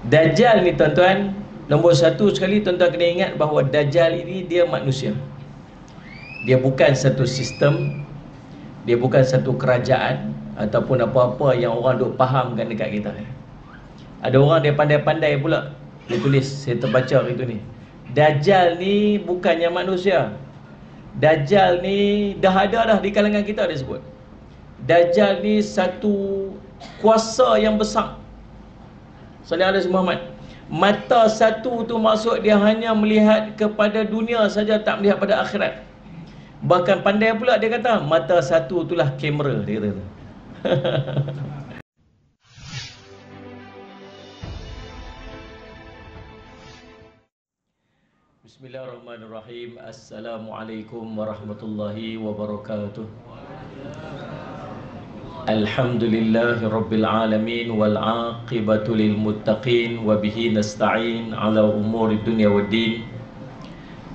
Dajjal ni tuan-tuan, nombor satu sekali tuan-tuan kena ingat bahawa Dajjal ini dia manusia. Dia bukan satu sistem, dia bukan satu kerajaan ataupun apa-apa yang orang duk fahamkan dekat kita. Ada orang dia pandai-pandai pula dia tulis, saya terbaca itu ni, Dajjal ni bukannya manusia. Dajjal ni dah ada dah di kalangan kita, dia sebut Dajjal ni satu kuasa yang besar. Sallallahu alaihi Muhammad. Mata satu tu maksud dia hanya melihat kepada dunia saja, tak melihat pada akhirat. Bahkan pandai pula dia kata, mata satu itulah kamera, dia kata. Bismillahirrahmanirrahim. Assalamualaikum warahmatullahi wabarakatuh. Alhamdulillahi rabbil alamin wal aqibatu lil muttaqin wa bihi nasta'in ala umuri dunya waddin.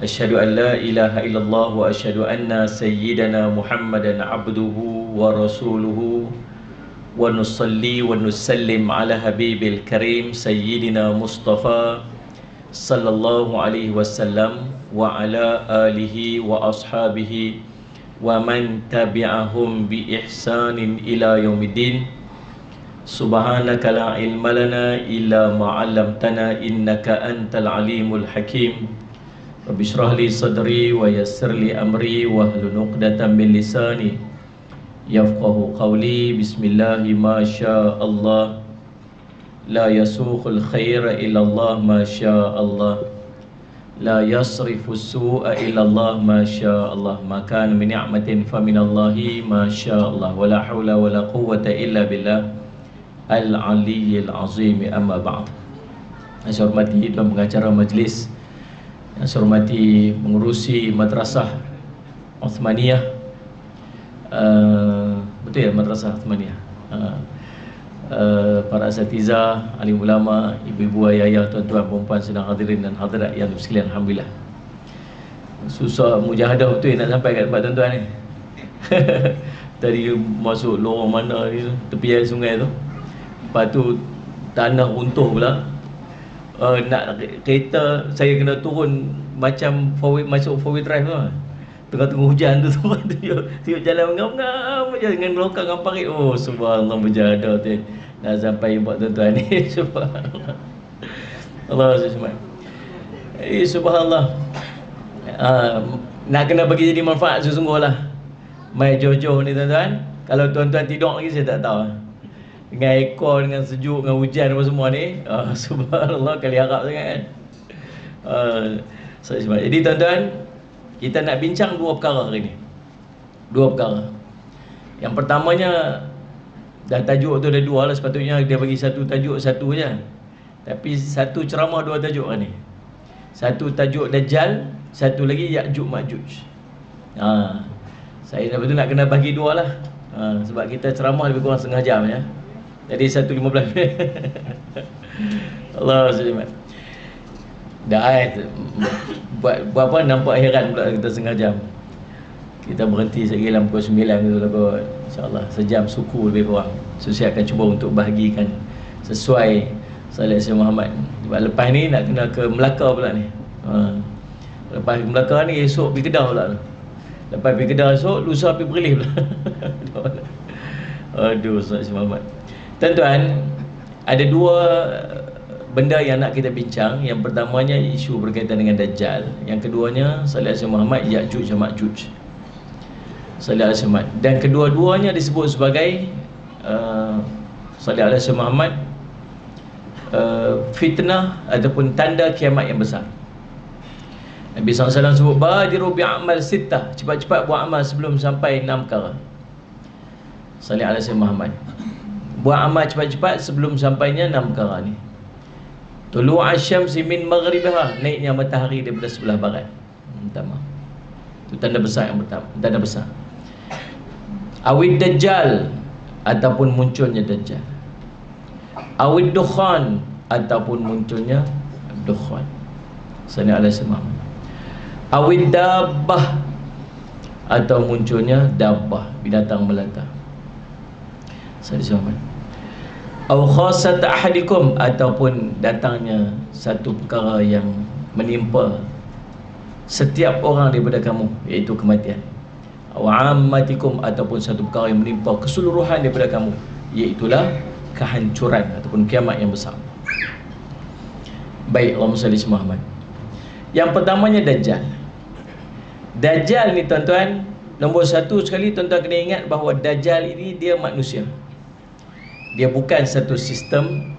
Asyhadu an la ilaha illallah wa asyhadu anna sayyidana Muhammadan abduhu wa rasuluhu wa nusalli wa nusallim ala habibil karim sayyidina Mustafa sallallahu alaihi wasallam wa ala alihi wa ashabihi wa man tabi'ahum bi ihsanin ila yaumiddin. Subhanaka la ilma lana illa ma 'allamtana innaka antal alimul hakim. Rabbi shrah li sadri wa yassir li amri wahlul 'uqdatam min lisani yafqahu qawli. Bismillah ma syaa Allah, la yasuqul khaira illa Allah ma syaa Allah, la yasrifu su'a illa Allah ma syaa Allah, maka min ni'matin fa min Allahi ma syaa Allah, wala haula wala quwwata illa billah al-aliyyil azim. Amma ba'd. Yang saya hormati tuan pengacara majlis, yang saya hormati pengurusi madrasah Uthmaniyah, betul ya madrasah Uthmaniyah, para asatiza, alim ulama, ibu-ibu, ayah-ayah, tuan-tuan, perempuan sedang hadirin dan hadirat yang sekalian, alhamdulillah. Susah mujahadah betul nak sampai kat tempat tuan-tuan ni. Tadi masuk lorong mana ni, tepi sungai tu. Lepas tu tanah runtuh pula. Nak kereta saya kena turun macam masuk 4-wheel drive tu. Tengah-tengah hujan tu tiup jalan mengam-ngam je dengan longkang dengan parit. Oh subhanallah, berjadah tu nak sampai buat tuan-tuan ni. Subhanallah, Allah subhanallah. Subhanallah. Nak kena bagi jadi manfaat sesungguhlah. Mai jauh-jauh ni tuan-tuan, kalau tuan-tuan tidur lagi saya tak tahu. Dengan aircon, dengan sejuk, dengan hujan apa semua ni, subhanallah, kali harap sangat kan. Jadi tuan-tuan, kita nak bincang dua perkara hari ni. Dua perkara. Yang pertamanya, dah tajuk tu ada dua lah, sepatutnya dia bagi satu tajuk, satu je. Tapi satu ceramah dua tajuk hari ni. Satu tajuk Dajjal, satu lagi Ya'juj Ma'juj. Saya betul nak kena bagi dua lah. Sebab kita ceramah lebih kurang setengah jam ya. Jadi 1:15 minit. Allah SWT. Dah buat apa, nampak heran pula kita setengah jam. Kita berhenti sekali dalam pukul 9 gitu lah kot. InsyaAllah sejam suku lebih kurang. So saya akan cuba untuk bahagikan sesuai Sallallahu Muhammad. Sebab lepas ni nak kena ke Melaka pula ni. Lepas Melaka ni esok pergi Kedah pula. Lepas pergi Kedah esok, lusa pergi Perlis pula. Aduh, Sallallahu Muhammad. Tuan-tuan, ada dua benda yang nak kita bincang. Yang pertamanya isu berkaitan dengan Dajjal. Yang keduanya Sallallahu Muhammad, Ya'juj dan Ma'juj. Sallallahu Muhammad. Dan kedua-duanya disebut sebagai Sallallahu Muhammad fitnah ataupun tanda kiamat yang besar. Nabi SAW sebut badiru bi'amal sittah, cepat-cepat buat amal sebelum sampai 6 perkara. Sallallahu Muhammad. Buat amal cepat-cepat sebelum sampainya 6 perkara ni. Tulu asyamsi min maghribiha, naiknya matahari daripada sebelah barat. Pertama. Itu tanda besar yang pertama, tanda besar. Awid Dajjal, ataupun munculnya Dajjal. Awid dukhan, ataupun munculnya dukhan. Sallallahu alaihi wasallam. Awid dabbah, atau munculnya dabbah, binatang melata. Sallallahu alaihi wasallam. Au khassat ahadikum, ataupun datangnya satu perkara yang menimpa setiap orang daripada kamu, iaitu kematian. Au ammatikum, ataupun satu perkara yang menimpa keseluruhan daripada kamu, iaitulah kehancuran ataupun kiamat yang besar. Baik, Allahumma salli ala Muhammad. Yang pertamanya Dajjal. Dajjal ni tuan-tuan, nombor satu sekali tuan-tuan kena ingat bahawa Dajjal ini dia manusia. Dia bukan satu sistem,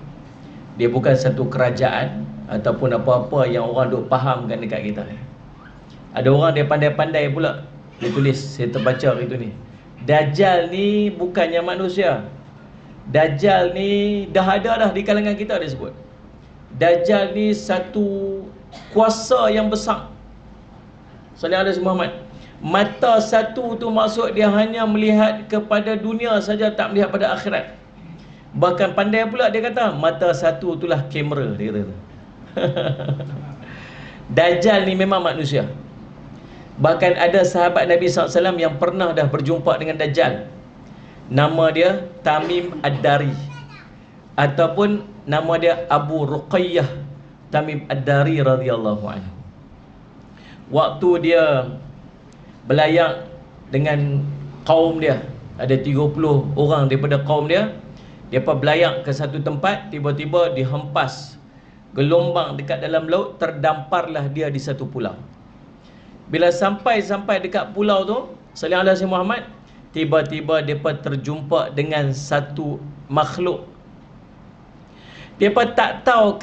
dia bukan satu kerajaan ataupun apa-apa yang orang duk fahamkan dekat kita. Ada orang dia pandai-pandai pula, dia tulis, saya terbaca itu ni, Dajjal ni bukannya manusia. Dajjal ni dah ada dah di kalangan kita, dia sebut. Dajjal ni satu kuasa yang besar. Sallallahu alaihi Muhammad. Mata satu tu maksud dia hanya melihat kepada dunia saja, tak melihat pada akhirat. Bahkan pandai pula dia kata, mata satu itulah kamera, dia kata. Dajjal ni memang manusia. Bahkan ada sahabat Nabi SAW yang pernah dah berjumpa dengan Dajjal. Nama dia Tamim Ad-Dari, ataupun nama dia Abu Ruqayyah Tamim Ad-Dari radhiyallahu anhu. Waktu dia belayak dengan kaum dia, ada 30 orang daripada kaum dia, mereka belayak ke satu tempat, tiba-tiba dihempas gelombang dekat dalam laut, terdamparlah dia di satu pulau. Bila sampai dekat pulau tu, sallallahu alaihi Muhammad, tiba-tiba mereka terjumpa dengan satu makhluk. Mereka tak tahu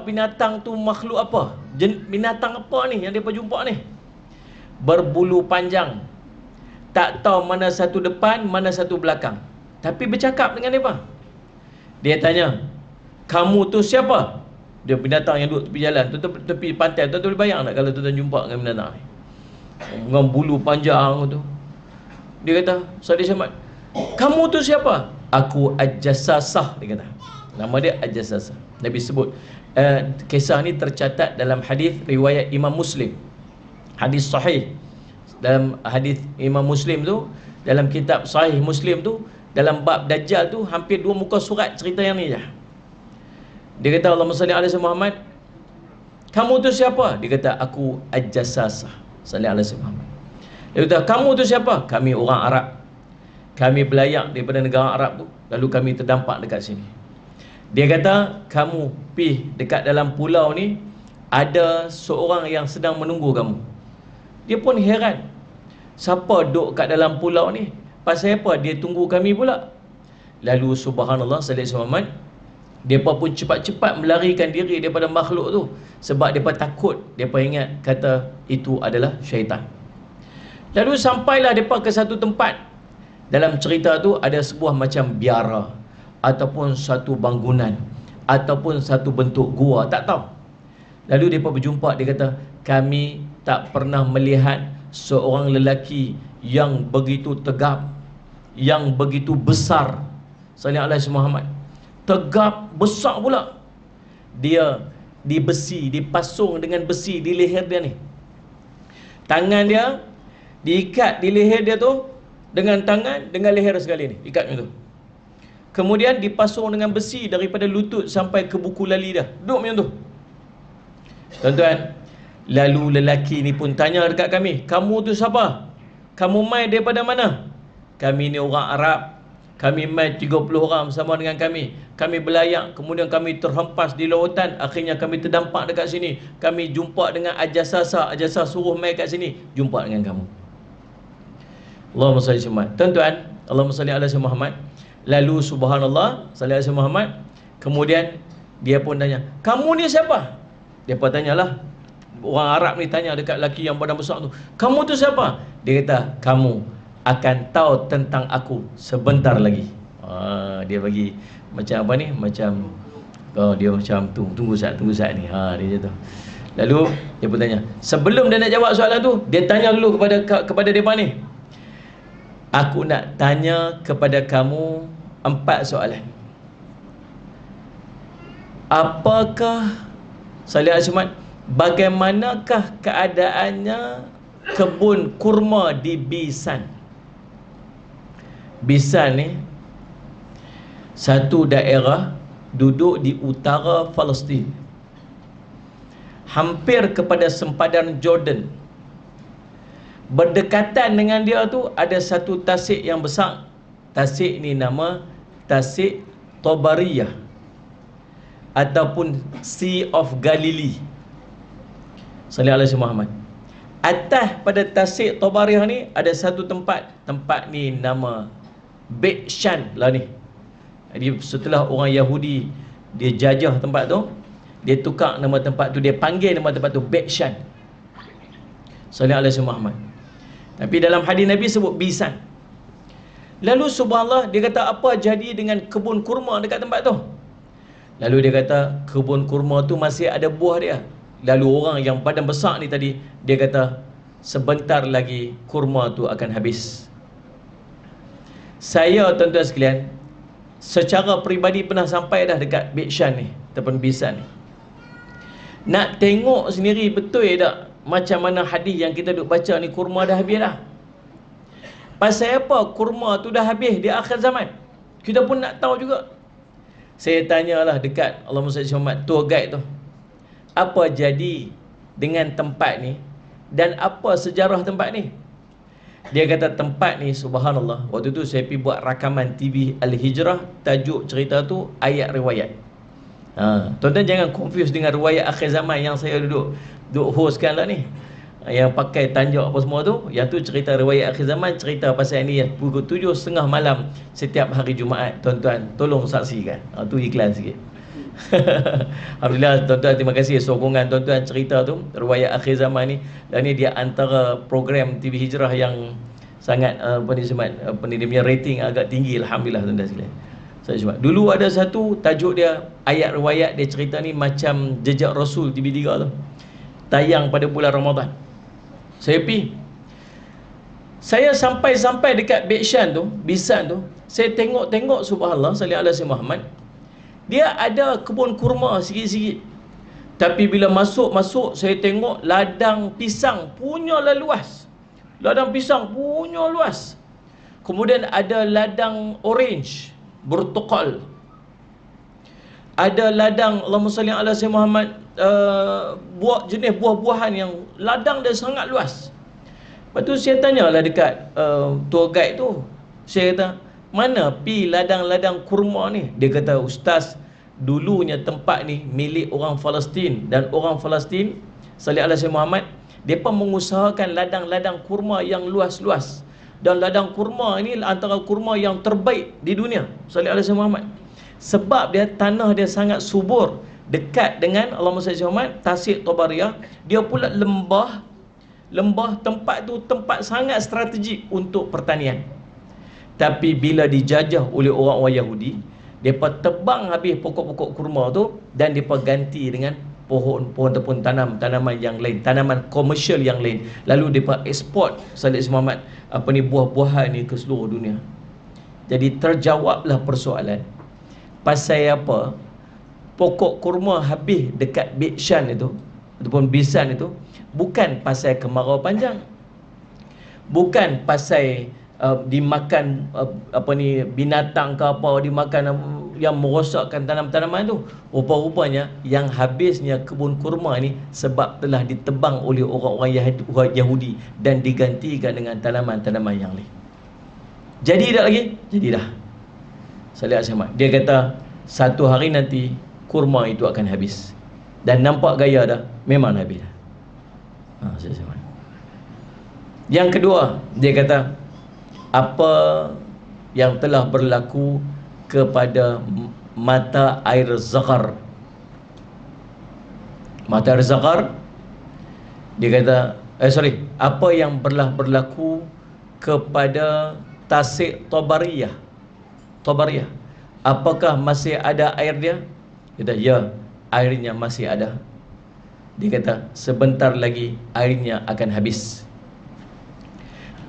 binatang tu makhluk apa. Binatang apa ni yang mereka jumpa ni? Berbulu panjang. Tak tahu mana satu depan, mana satu belakang. Tapi bercakap dengan mereka. Dia tanya, kamu tu siapa? Dia binatang yang duduk tepi jalan, tepi pantai. Tuan-tuan boleh bayang tak kalau tuan-tuan jumpa dengan binatang ni? Dengan bulu panjang tu. Dia kata, Saudara Syamad, kamu tu siapa? Aku Al-Jassasah, dia kata. Nama dia Al-Jassasah. Nabi sebut, kisah ni tercatat dalam hadis riwayat Imam Muslim. Hadis sahih. Dalam hadis Imam Muslim tu, dalam kitab Sahih Muslim tu, dalam bab Dajjal tu, hampir 2 muka surat cerita yang ni je. Dia kata, Allahumma salli ala Muhammad, kamu tu siapa? Dia kata, aku Al-Jassasah. Salli ala Muhammad. Dia kata, kamu tu siapa? Kami orang Arab. Kami belayak daripada negara Arab tu, lalu kami terdampak dekat sini. Dia kata, kamu pergi dekat dalam pulau ni, ada seorang yang sedang menunggu kamu. Dia pun heran, siapa duduk kat dalam pulau ni? Pasal apa dia tunggu kami pula? Lalu subhanallah, sallallahu alaihi wasallam, mereka pun cepat-cepat melarikan diri daripada makhluk tu, sebab mereka takut. Mereka ingat kata itu adalah syaitan. Lalu sampailah mereka ke satu tempat. Dalam cerita tu ada sebuah macam biara, ataupun satu bangunan, ataupun satu bentuk gua, tak tahu. Lalu mereka berjumpa. Dia kata, kami tak pernah melihat seorang lelaki yang begitu tegap, yang begitu besar. Sallallahu alaihi Muhammad. Tegap, besar pula. Dia dipasung dengan besi di leher dia ni. Tangan dia diikat di leher dia tu, dengan tangan, dengan leher sekali ni, ikatnya tu. Kemudian dipasung dengan besi daripada lutut sampai ke buku lali dah. Duduk macam tu. Tuan-tuan, lalu lelaki ni pun tanya dekat kami, kamu tu siapa? Kamu mai daripada mana? Kami ni orang Arab. Kami mai 30 orang bersama dengan kami. Kami belayak, kemudian kami terhempas di lautan. Akhirnya kami terdampak dekat sini. Kami jumpa dengan Al-Jassasah. Al-Jassasah suruh mai kat sini, jumpa dengan kamu. Allahumma salli ala Muhammad. Tuan-tuan, Allahumma salli ala Muhammad. Lalu subhanallah, sallallahu alaihi Muhammad, kemudian dia pun tanya, kamu ni siapa? Dia pun tanyalah, orang Arab ni tanya dekat lelaki yang badan besar tu, kamu tu siapa? Dia kata, kamu akan tahu tentang aku sebentar lagi. Dia bagi macam apa ni, macam dia macam tunggu saat ni. Dia tu. Lalu dia pun tanya, sebelum dia nak jawab soalan tu, dia tanya dulu kepada depa ni, aku nak tanya kepada kamu 4 soalan. Apakah, sallallahu alaihi wasallam, bagaimanakah keadaannya kebun kurma di Bisan? Bisan ni Satu daerah duduk di utara Palestin, hampir kepada sempadan Jordan. Berdekatan dengan dia tu ada satu tasik yang besar. Tasik ni nama Tasik Tabariyah ataupun Sea of Galilee. Sallallahu alaihi Muhammad. Atas pada Tasik Tabariyah ni ada satu tempat. Tempat ni nama Beit Shan lah ni. Jadi setelah orang Yahudi dia jajah tempat tu, dia tukar nama tempat tu, dia panggil nama tempat tu Beit Shan. Sallallahu alaihi Muhammad. Tapi dalam hadis Nabi sebut Bisan. Lalu subhanallah, dia kata apa jadi dengan kebun kurma dekat tempat tu? Lalu dia kata kebun kurma tu masih ada buah dia. Lalu orang yang badan besar ni tadi, dia kata sebentar lagi kurma tu akan habis. Saya tuan-tuan sekalian, secara peribadi pernah sampai dah dekat Beit Shan ni ataupun Bisan ni. Nak tengok sendiri betul tak macam mana hadis yang kita duk baca ni, kurma dah habis dah. Pasal apa kurma tu dah habis di akhir zaman? Kita pun nak tahu juga. Saya tanyalah dekat Allahumma salli Muhammad, tour guide tu, apa jadi dengan tempat ni dan apa sejarah tempat ni? Dia kata tempat ni subhanallah, waktu tu saya pergi buat rakaman TV Al-Hijrah, tajuk cerita tu ayat riwayat. Tuan-tuan jangan confuse dengan riwayat akhir zaman yang saya duduk hostkan lah ni, yang pakai tanjak apa semua tu. Yang tu cerita riwayat akhir zaman, cerita pasal ni pukul 7.30 malam setiap hari Jumaat. Tuan-tuan tolong saksikan. Tu iklan sikit. Alhamdulillah tuan-tuan, terima kasih sokongan tuan-tuan cerita tu, riwayat akhir zaman ni. Dan ni dia antara program TV Hijrah yang sangat dia punya rating agak tinggi, alhamdulillah tuan-tuan sekalian. Dulu ada satu tajuk dia, ayat riwayat dia cerita ni macam Jejak Rasul TV3 tu, tayang pada bulan Ramadan. Saya pergi, saya sampai dekat Beit Shan tu, Bisan tu, saya tengok subhanallah sallallahu alaihi Muhammad, dia ada kebun kurma sikit-sikit. Tapi bila masuk saya tengok ladang pisang punya lah luas. Ladang pisang punya luas. Kemudian ada ladang orange bertukal. Ada ladang Allahumma salli ala sayyidina Muhammad, jenis buah-buahan yang ladang dia sangat luas. Lepas tu saya tanyalah dekat tour guide tu, saya kata, mana pi ladang-ladang kurma ni? Dia kata, ustaz, dulunya tempat ni milik orang Palestin, dan orang Palestin sallallahu alaihi Muhammad, depa mengusahakan ladang-ladang kurma yang luas-luas, dan ladang kurma ini antara kurma yang terbaik di dunia sallallahu alaihi Muhammad. Sebab dia tanah dia sangat subur, dekat dengan Allahumma salli Muhammad Tasik Tabariyah. Dia pula lembah tempat tu tempat sangat strategik untuk pertanian. Tapi bila dijajah oleh orang-orang Yahudi, mereka tebang habis pokok-pokok kurma tu dan mereka ganti dengan pohon-pohon ataupun tanaman yang lain, tanaman komersial yang lain. Lalu mereka ekspor sallallahu Muhammad buah-buahan ni ke seluruh dunia. Jadi terjawablah persoalan, pasal apa pokok kurma habis dekat Beit Shan itu ataupun Bisan itu, bukan pasal kemarau panjang, bukan pasal dimakan binatang ke apa, dimakan yang merosakkan tanam-tanaman tu. Rupa-rupanya yang habisnya kebun kurma ni sebab telah ditebang oleh orang-orang Yahudi dan digantikan dengan tanaman-tanaman yang lain. Jadi tak lagi? Jadi dah. Salih Asyamat, dia kata satu hari nanti kurma itu akan habis. Dan nampak gaya dah, memang habis dah. Yang kedua, dia kata apa yang telah berlaku kepada mata air Zaghar. Mata air Zaghar, dia kata apa yang berlaku kepada Tasik Tabariyah. Apakah masih ada air dia? Dia kata ya, airnya masih ada. Dia kata sebentar lagi airnya akan habis.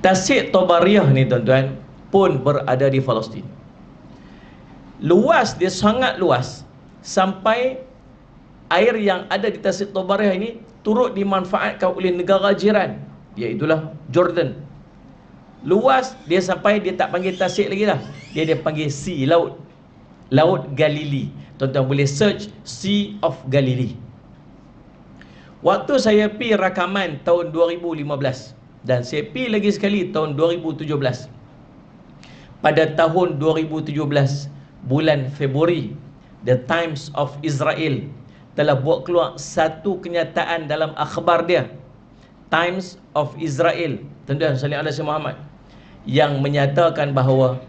Tasik Tabariyah ni tuan-tuan pun berada di Palestin. Luas dia sangat luas, sampai air yang ada di Tasik Tabariyah ini turut dimanfaatkan oleh negara jiran, iaitulah Jordan. Luas dia sampai dia tak panggil tasik lagi lah, dia panggil sea, laut. Laut Galili. Tuan-tuan boleh search Sea of Galilee. Waktu saya pi rakaman tahun 2015 dan saya pi lagi sekali tahun 2017. Pada tahun 2017 bulan Februari, The Times of Israel telah buat keluar satu kenyataan dalam akhbar dia, Times of Israel, tuan-tuan sallallahu alaihi Muhammad, yang menyatakan bahawa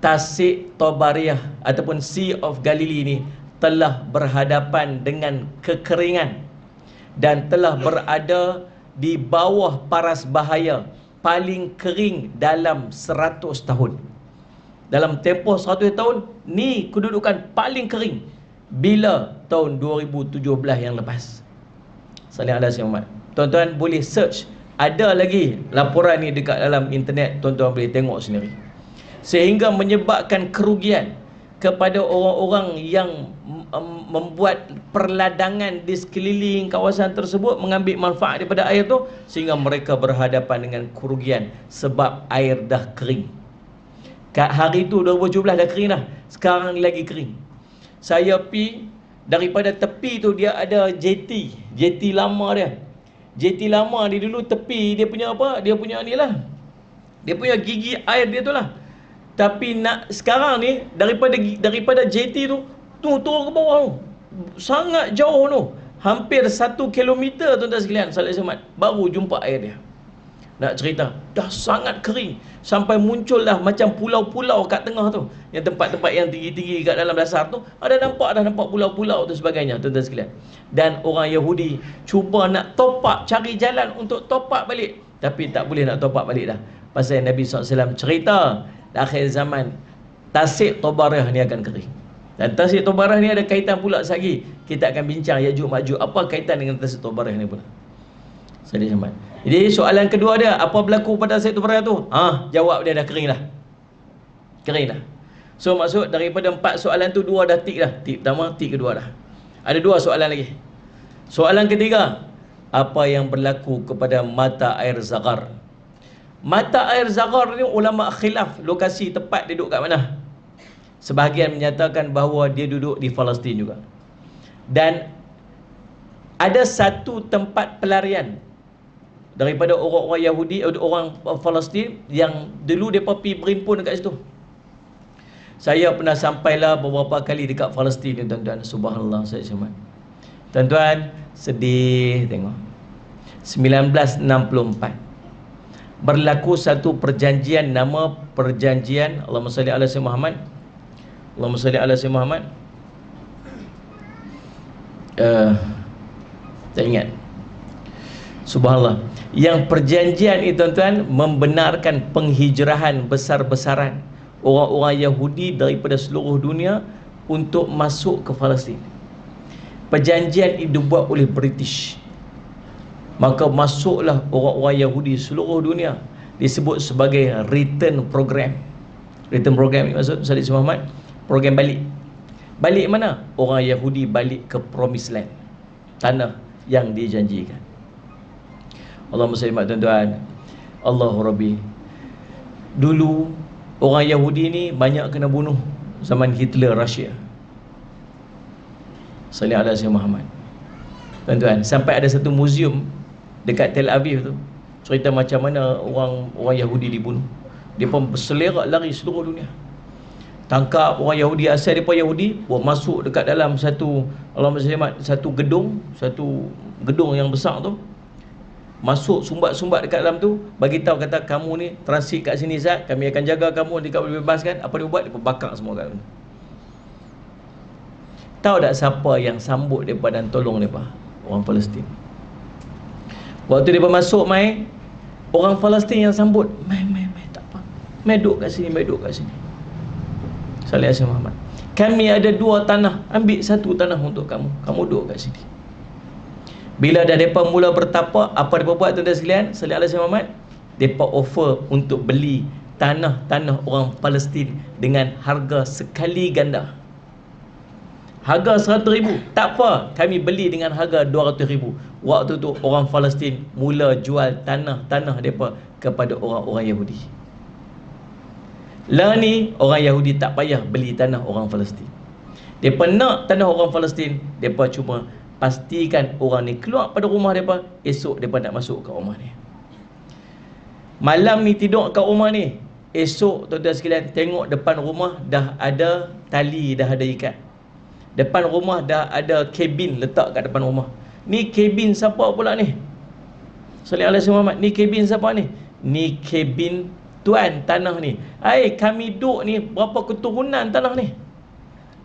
Tasik Tobariyah ataupun Sea of Galilee ini telah berhadapan dengan kekeringan dan telah berada di bawah paras bahaya paling kering dalam 100 tahun. Dalam tempoh 100 tahun ni kedudukan paling kering bila tahun 2017 yang lepas. Sallallahu alaihi wasallam. Tuan-tuan boleh search, ada lagi laporan ni dekat dalam internet, tuan-tuan boleh tengok sendiri. Sehingga menyebabkan kerugian kepada orang-orang yang membuat perladangan di sekeliling kawasan tersebut, mengambil manfaat daripada air tu, sehingga mereka berhadapan dengan kerugian sebab air dah kering. Kat hari tu 2017 dah kering dah, sekarang lagi kering. Saya pi daripada tepi tu, dia ada JT lama dia. JT lama dia dulu tepi dia punya apa? Dia punya ni lah. Dia punya gigi air dia tu lah. Tapi nak sekarang ni daripada JT tu turun ke bawah tu. Sangat jauh tu. Hampir 1 kilometer tuan-tuan sekalian, sallallahu alaihi baru jumpa air dia. Nak cerita, dah sangat kering sampai muncul dah macam pulau-pulau kat tengah tu. Yang tempat-tempat yang tinggi-tinggi kat dalam dasar tu, dah nampak pulau-pulau tu sebagainya, tuan-tuan sekalian. Dan orang Yahudi cuba nak top up, cari jalan untuk top up balik, tapi tak boleh nak top up balik dah. Pasal Nabi SAW cerita akhir zaman Tasik Tobariyah ni akan kering. Dan Tasik Tobariyah ni ada kaitan pula lagi. Kita akan bincang Yajuj Majuj, apa kaitan dengan Tasik Tobariyah ni pula. Jadi soalan kedua dia, apa berlaku pada Tasik Tobariyah tu? Jawab dia dah kering dah. Kering dah. So maksud daripada 4 soalan tu 2 dah tik dah. Tik pertama, tik kedua dah. Ada 2 soalan lagi. Soalan ketiga, apa yang berlaku kepada mata air Zaghar? Mata air Zaghar ni ulama khilaf lokasi tepat dia duduk kat mana. Sebahagian menyatakan bahawa dia duduk di Palestin juga. Dan ada satu tempat pelarian daripada orang-orang Yahudi, orang Palestin yang dulu mereka pergi berimpun dekat situ. Saya pernah sampailah beberapa kali dekat Palestin ni, tuan-tuan. Subhanallah, saya cuma, tuan-tuan, sedih tengok. 1964 berlaku satu perjanjian, nama perjanjian Allahumma salli ala sayyidina Muhammad. Allahumma salli ala sayyidina Muhammad. Saya ingat. Subhanallah. Yang perjanjian itu, tuan-tuan, membenarkan penghijrahan besar-besaran orang-orang Yahudi daripada seluruh dunia untuk masuk ke Palestin. Perjanjian itu dibuat oleh British. Maka masuklah orang-orang Yahudi seluruh dunia, disebut sebagai return program. Return program ni maksud Salih Muhammad, program balik. Balik mana? Orang Yahudi balik ke Promised Land, tanah yang dijanjikan. Allahumma salli, tuan-tuan. Allahu Rabbi. Dulu orang Yahudi ni banyak kena bunuh zaman Hitler, Rusia. Salih ala sayyidina Muhammad. Tuan-tuan, sampai ada satu muzium dekat Tel Aviv tu, cerita macam mana orang Yahudi dibunuh. Dia pun berselerak lari seluruh dunia. Tangkap orang Yahudi asal depa Yahudi, buat masuk dekat dalam satu satu gedung yang besar tu. Masuk sumbat-sumbat dekat dalam tu, bagi tahu kata kamu ni transit kat sini Zat, kami akan jaga kamu, dia boleh bebaskan. Apa dia buat? Dia bakar semua kat dalam. Tahu tak siapa yang sambut depa dan tolong depa? Orang Palestin. Waktu dia masuk mai, orang Palestin yang sambut, mai tak apa. Mai duduk kat sini, Salih alaihi Muhammad. Kami ada 2 tanah, ambil 1 tanah untuk kamu. Kamu duduk kat sini. Bila dah depa mula bertapak, apa depa buat, tuan-tuan sekalian? Salih alaihi Muhammad. Depa offer untuk beli tanah-tanah orang Palestin dengan harga sekali ganda. Harga 100,000, tak apa, kami beli dengan harga 200,000. Waktu tu orang Palestin mula jual tanah-tanah mereka kepada orang-orang Yahudi. Lah ni orang Yahudi tak payah beli tanah orang Palestin. Depa nak tanah orang Palestin, depa cuma pastikan orang ni keluar pada rumah depa, esok depa nak masuk ke rumah ni. Malam ni tidur kat rumah ni, esok tuan-tuan sekalian tengok depan rumah dah ada tali, dah ada ikat. Depan rumah dah ada kabin letak kat depan rumah. Ni kabin siapa pula ni? Sallallahu alaihi Muhammad, ni kabin siapa ni? Ni kabin tuan tanah ni. Kami duduk ni berapa keturunan tanah ni?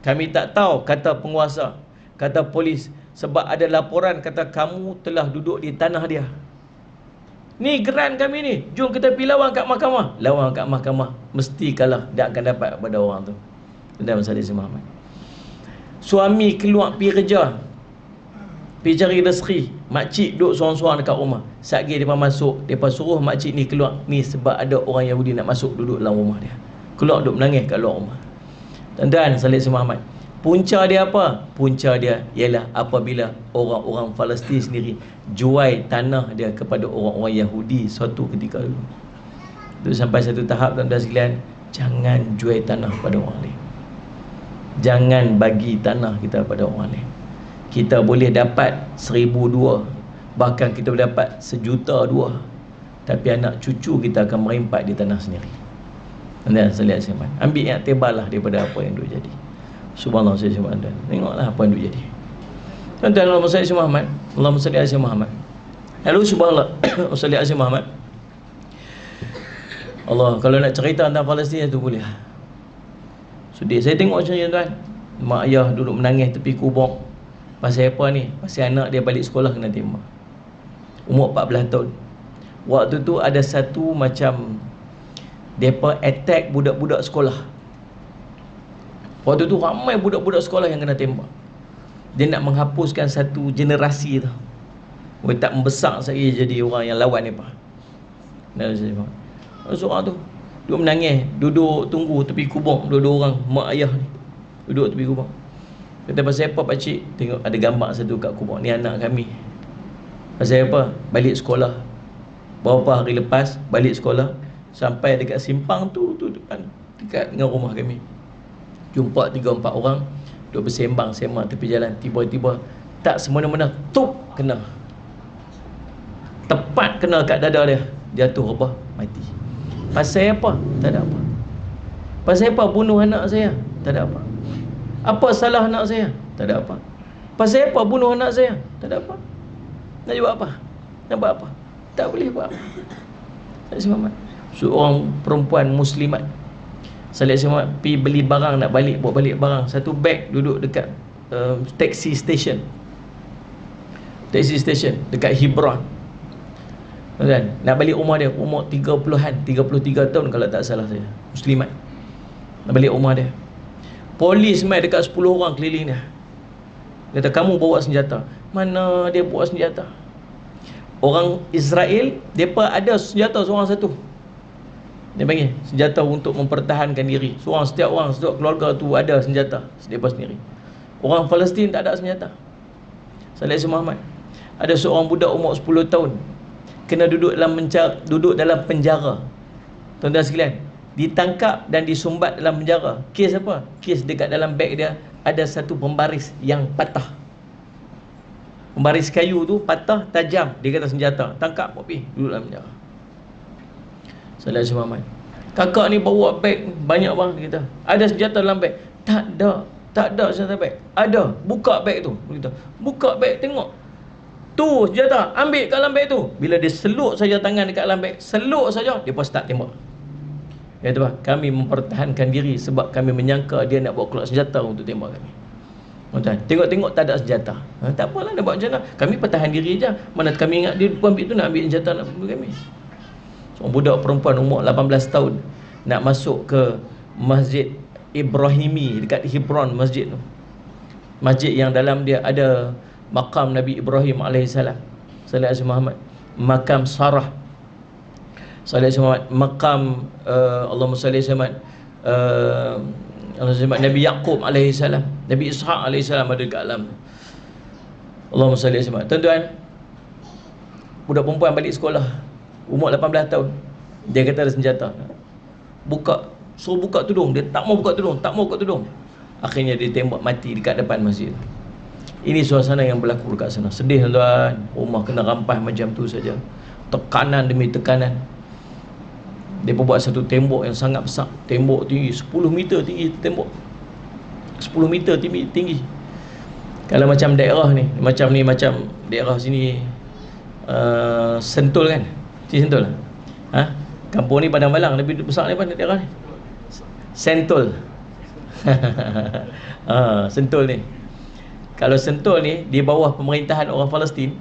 Kami tak tahu, kata penguasa, kata polis, sebab ada laporan kata kamu telah duduk di tanah dia. Ni geran kami ni, jom kita pergi lawan kat mahkamah. Lawan kat mahkamah, mesti kalah, dia akan dapat pada orang tu. Dan Sallallahu alaihi Muhammad. Suami keluar pergi kerja, pergi cari rezeki, makcik duduk sorang-sorang dekat rumah. Satgi mereka masuk, mereka suruh makcik ni keluar. Ni sebab ada orang Yahudi nak masuk duduk dalam rumah dia. Keluar duduk menangis kat luar rumah. Tuan-tuan Sallallahu alaihi Muhammad, punca dia apa? Punca dia ialah apabila orang-orang Palestin sendiri jual tanah dia kepada orang-orang Yahudi suatu ketika dulu. Itu sampai satu tahap tuan-tuan sekalian, jangan jual tanah pada orang lain. Jangan bagi tanah kita pada orang lain. Kita boleh dapat 1,200, bahkan kita boleh dapat 1,200,000, tapi anak cucu kita akan merimpat di tanah sendiri. Dan saya lihat, ambil yang tebalah daripada apa yang duk jadi. Subhanallah, saya Muhammad. Tengoklah apa yang duk jadi. Tuan-tuan, Allahumma salli ala Muhammad, Allahumma salli ala Muhammad. Lalu subhanallah, salli ala Muhammad. Allah, kalau nak cerita tentang Palestin tu boleh. Sedih. Saya tengok macam ni tuan. Mak ayah duduk menangis tepi kubur. Pasal apa ni? Pasal anak dia balik sekolah kena tembak. Umur 14 tahun. Waktu tu ada satu macam depa attack budak-budak sekolah. Waktu tu ramai budak-budak sekolah yang kena tembak. Dia nak menghapuskan satu generasi tu. Mereka tak membesar lagi jadi orang yang lawan depa. Seorang tu duduk menangis, duduk tunggu tepi kubur, dua-dua orang mak ayah ni duduk tepi kubur. Kata, pasal apa pakcik? Tengok ada gambar satu kat kubur, ni anak kami. Pasal apa? Balik sekolah. Beberapa hari lepas balik sekolah, sampai dekat simpang tu depan, dekat dengan rumah kami, jumpa 3-4 orang duduk bersembang-sembang tepi jalan. Tiba-tiba tak semena-mena tup kena, tepat kena kat dada dia, jatuh apa? Mati. Pasal apa? Tak ada apa. Pasal apa bunuh anak saya? Tak ada apa. Apa salah anak saya? Tak ada apa. Pasal apa bunuh anak saya? Tak ada apa. Nak buat apa? Nak buat apa? Tak boleh buat apa. Seorang perempuan muslimat Sallallahu alaihi Wasallam pergi beli barang, nak balik, bawa balik barang. Satu beg duduk dekat taxi station dekat Hebron. Kan? Nak balik rumah dia, umur 30-an, 33 tahun kalau tak salah saya, muslimat. Nak balik rumah dia, polis mai dekat 10 orang keliling dia. Kata, kamu bawa senjata. Mana dia bawa senjata? Orang Israel, mereka ada senjata seorang satu. Dia panggil senjata untuk mempertahankan diri. Setiap orang, setiap keluarga tu ada senjata mereka sendiri. Orang Palestin tak ada senjata. Sallallahu alaihi Muhammad, ada seorang budak umur 10 tahun kena duduk dalam penjara. Tuan-tuan sekalian, ditangkap dan disumbat dalam penjara. Kes apa? Kes dekat dalam beg dia ada satu pembaris yang patah. Pembaris kayu tu patah, tajam. Dia kata senjata. Tangkap, pergi duduk dalam penjara. Sallallahu alaihi Muhammad, kakak ni bawa beg banyak bang, kita ada senjata dalam beg. Tak ada senjata beg. Ada, buka beg tu. Kita buka beg, tengok tu senjata, ambil kat dalam beg tu. Bila dia seluk saja tangan dekat dalam beg, seluk saja, dia pun start tembak. Ya tu, kami mempertahankan diri sebab kami menyangka dia nak bawa keluar senjata untuk tembak kami. Tengok-tengok tak ada senjata. Tak apalah, nak buat macam mana, kami pertahan diri je. Mana kami ingat dia ambil tu, nak ambil senjata nak bunuh kami. Seorang budak perempuan umur 18 tahun nak masuk ke Masjid Ibrahimi dekat Hebron, masjid tu. Masjid yang dalam dia ada makam Nabi Ibrahim alaihissalam. Sallallahu alaihi Muhammad, makam Sarah. Sallallahu alaihi Muhammad, makam Allahumma salli alaihi Nabi Yaqub alaihissalam, Nabi Ishaq alaihissalam ada dekat alam. Allahumma salli alaihi Muhammad. Tuan-tuan, budak perempuan balik sekolah umur 18 tahun, dia kata ada senjata. Buka Suruh buka tudung, dia tak mau buka tudung, tak mau buka tudung. Akhirnya dia tembak mati dekat depan masjid. Ini suasana yang berlaku dekat sana. Sedih tuan, rumah kena rampas macam tu saja. Tekanan demi tekanan. Dia buat satu tembok yang sangat besar. Tembok tinggi 10 meter tinggi tembok. 10 meter tinggi. Kalau macam daerah ni, macam daerah sini Sentul kan? Sentul. Ha? Kampung ni Padang Balang lebih besar daripada daerah ni. Sentul. Sentul ni. Kalau Sentul ni di bawah pemerintahan orang Palestin,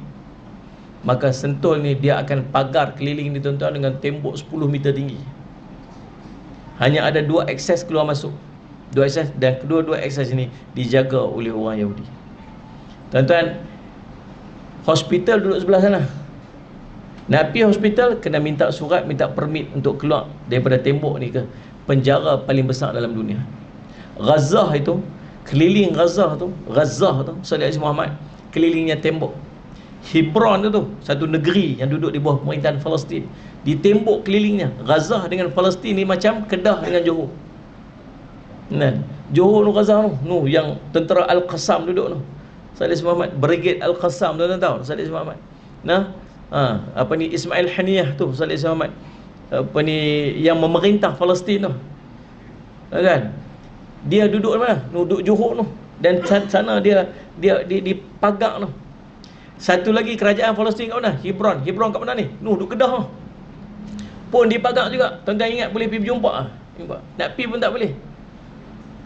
maka Sentul ni dia akan pagar keliling ni tuan-tuan dengan tembok 10 meter tinggi. Hanya ada 2 akses keluar masuk. 2 akses, dan kedua-dua akses ini dijaga oleh orang Yahudi. Tuan-tuan, hospital duduk sebelah sana. Nak pergi hospital kena minta surat, minta permit untuk keluar daripada tembok ni ke penjara paling besar dalam dunia. Gaza itu, keliling Gaza tu, Salih Aziz Muhammad, kelilingnya tembok. Hebron tu satu negeri yang duduk di bawah pemerintahan Palestin. Di tembok kelilingnya, Gaza dengan Palestin ni macam Kedah dengan Johor. Nah, Johor tu Gaza tu, yang tentera Al-Qassam duduk tu. Salih Aziz Muhammad, Brigade Al-Qassam, tuan-tuan tahu Salih Aziz Muhammad. Nah, Ismail Haniyah tu, Salih Aziz Muhammad. Yang memerintah Palestin tu. Kan? Dia duduk mana? Duduk Johor tu. Dan sana dia dipagak tu. Satu lagi kerajaan Palestin kat mana? Hebron kat mana ni? Duduk Kedah tu. Pun dipagak juga. Tuan-tuan ingat boleh pergi berjumpa. Nak pergi pun tak boleh.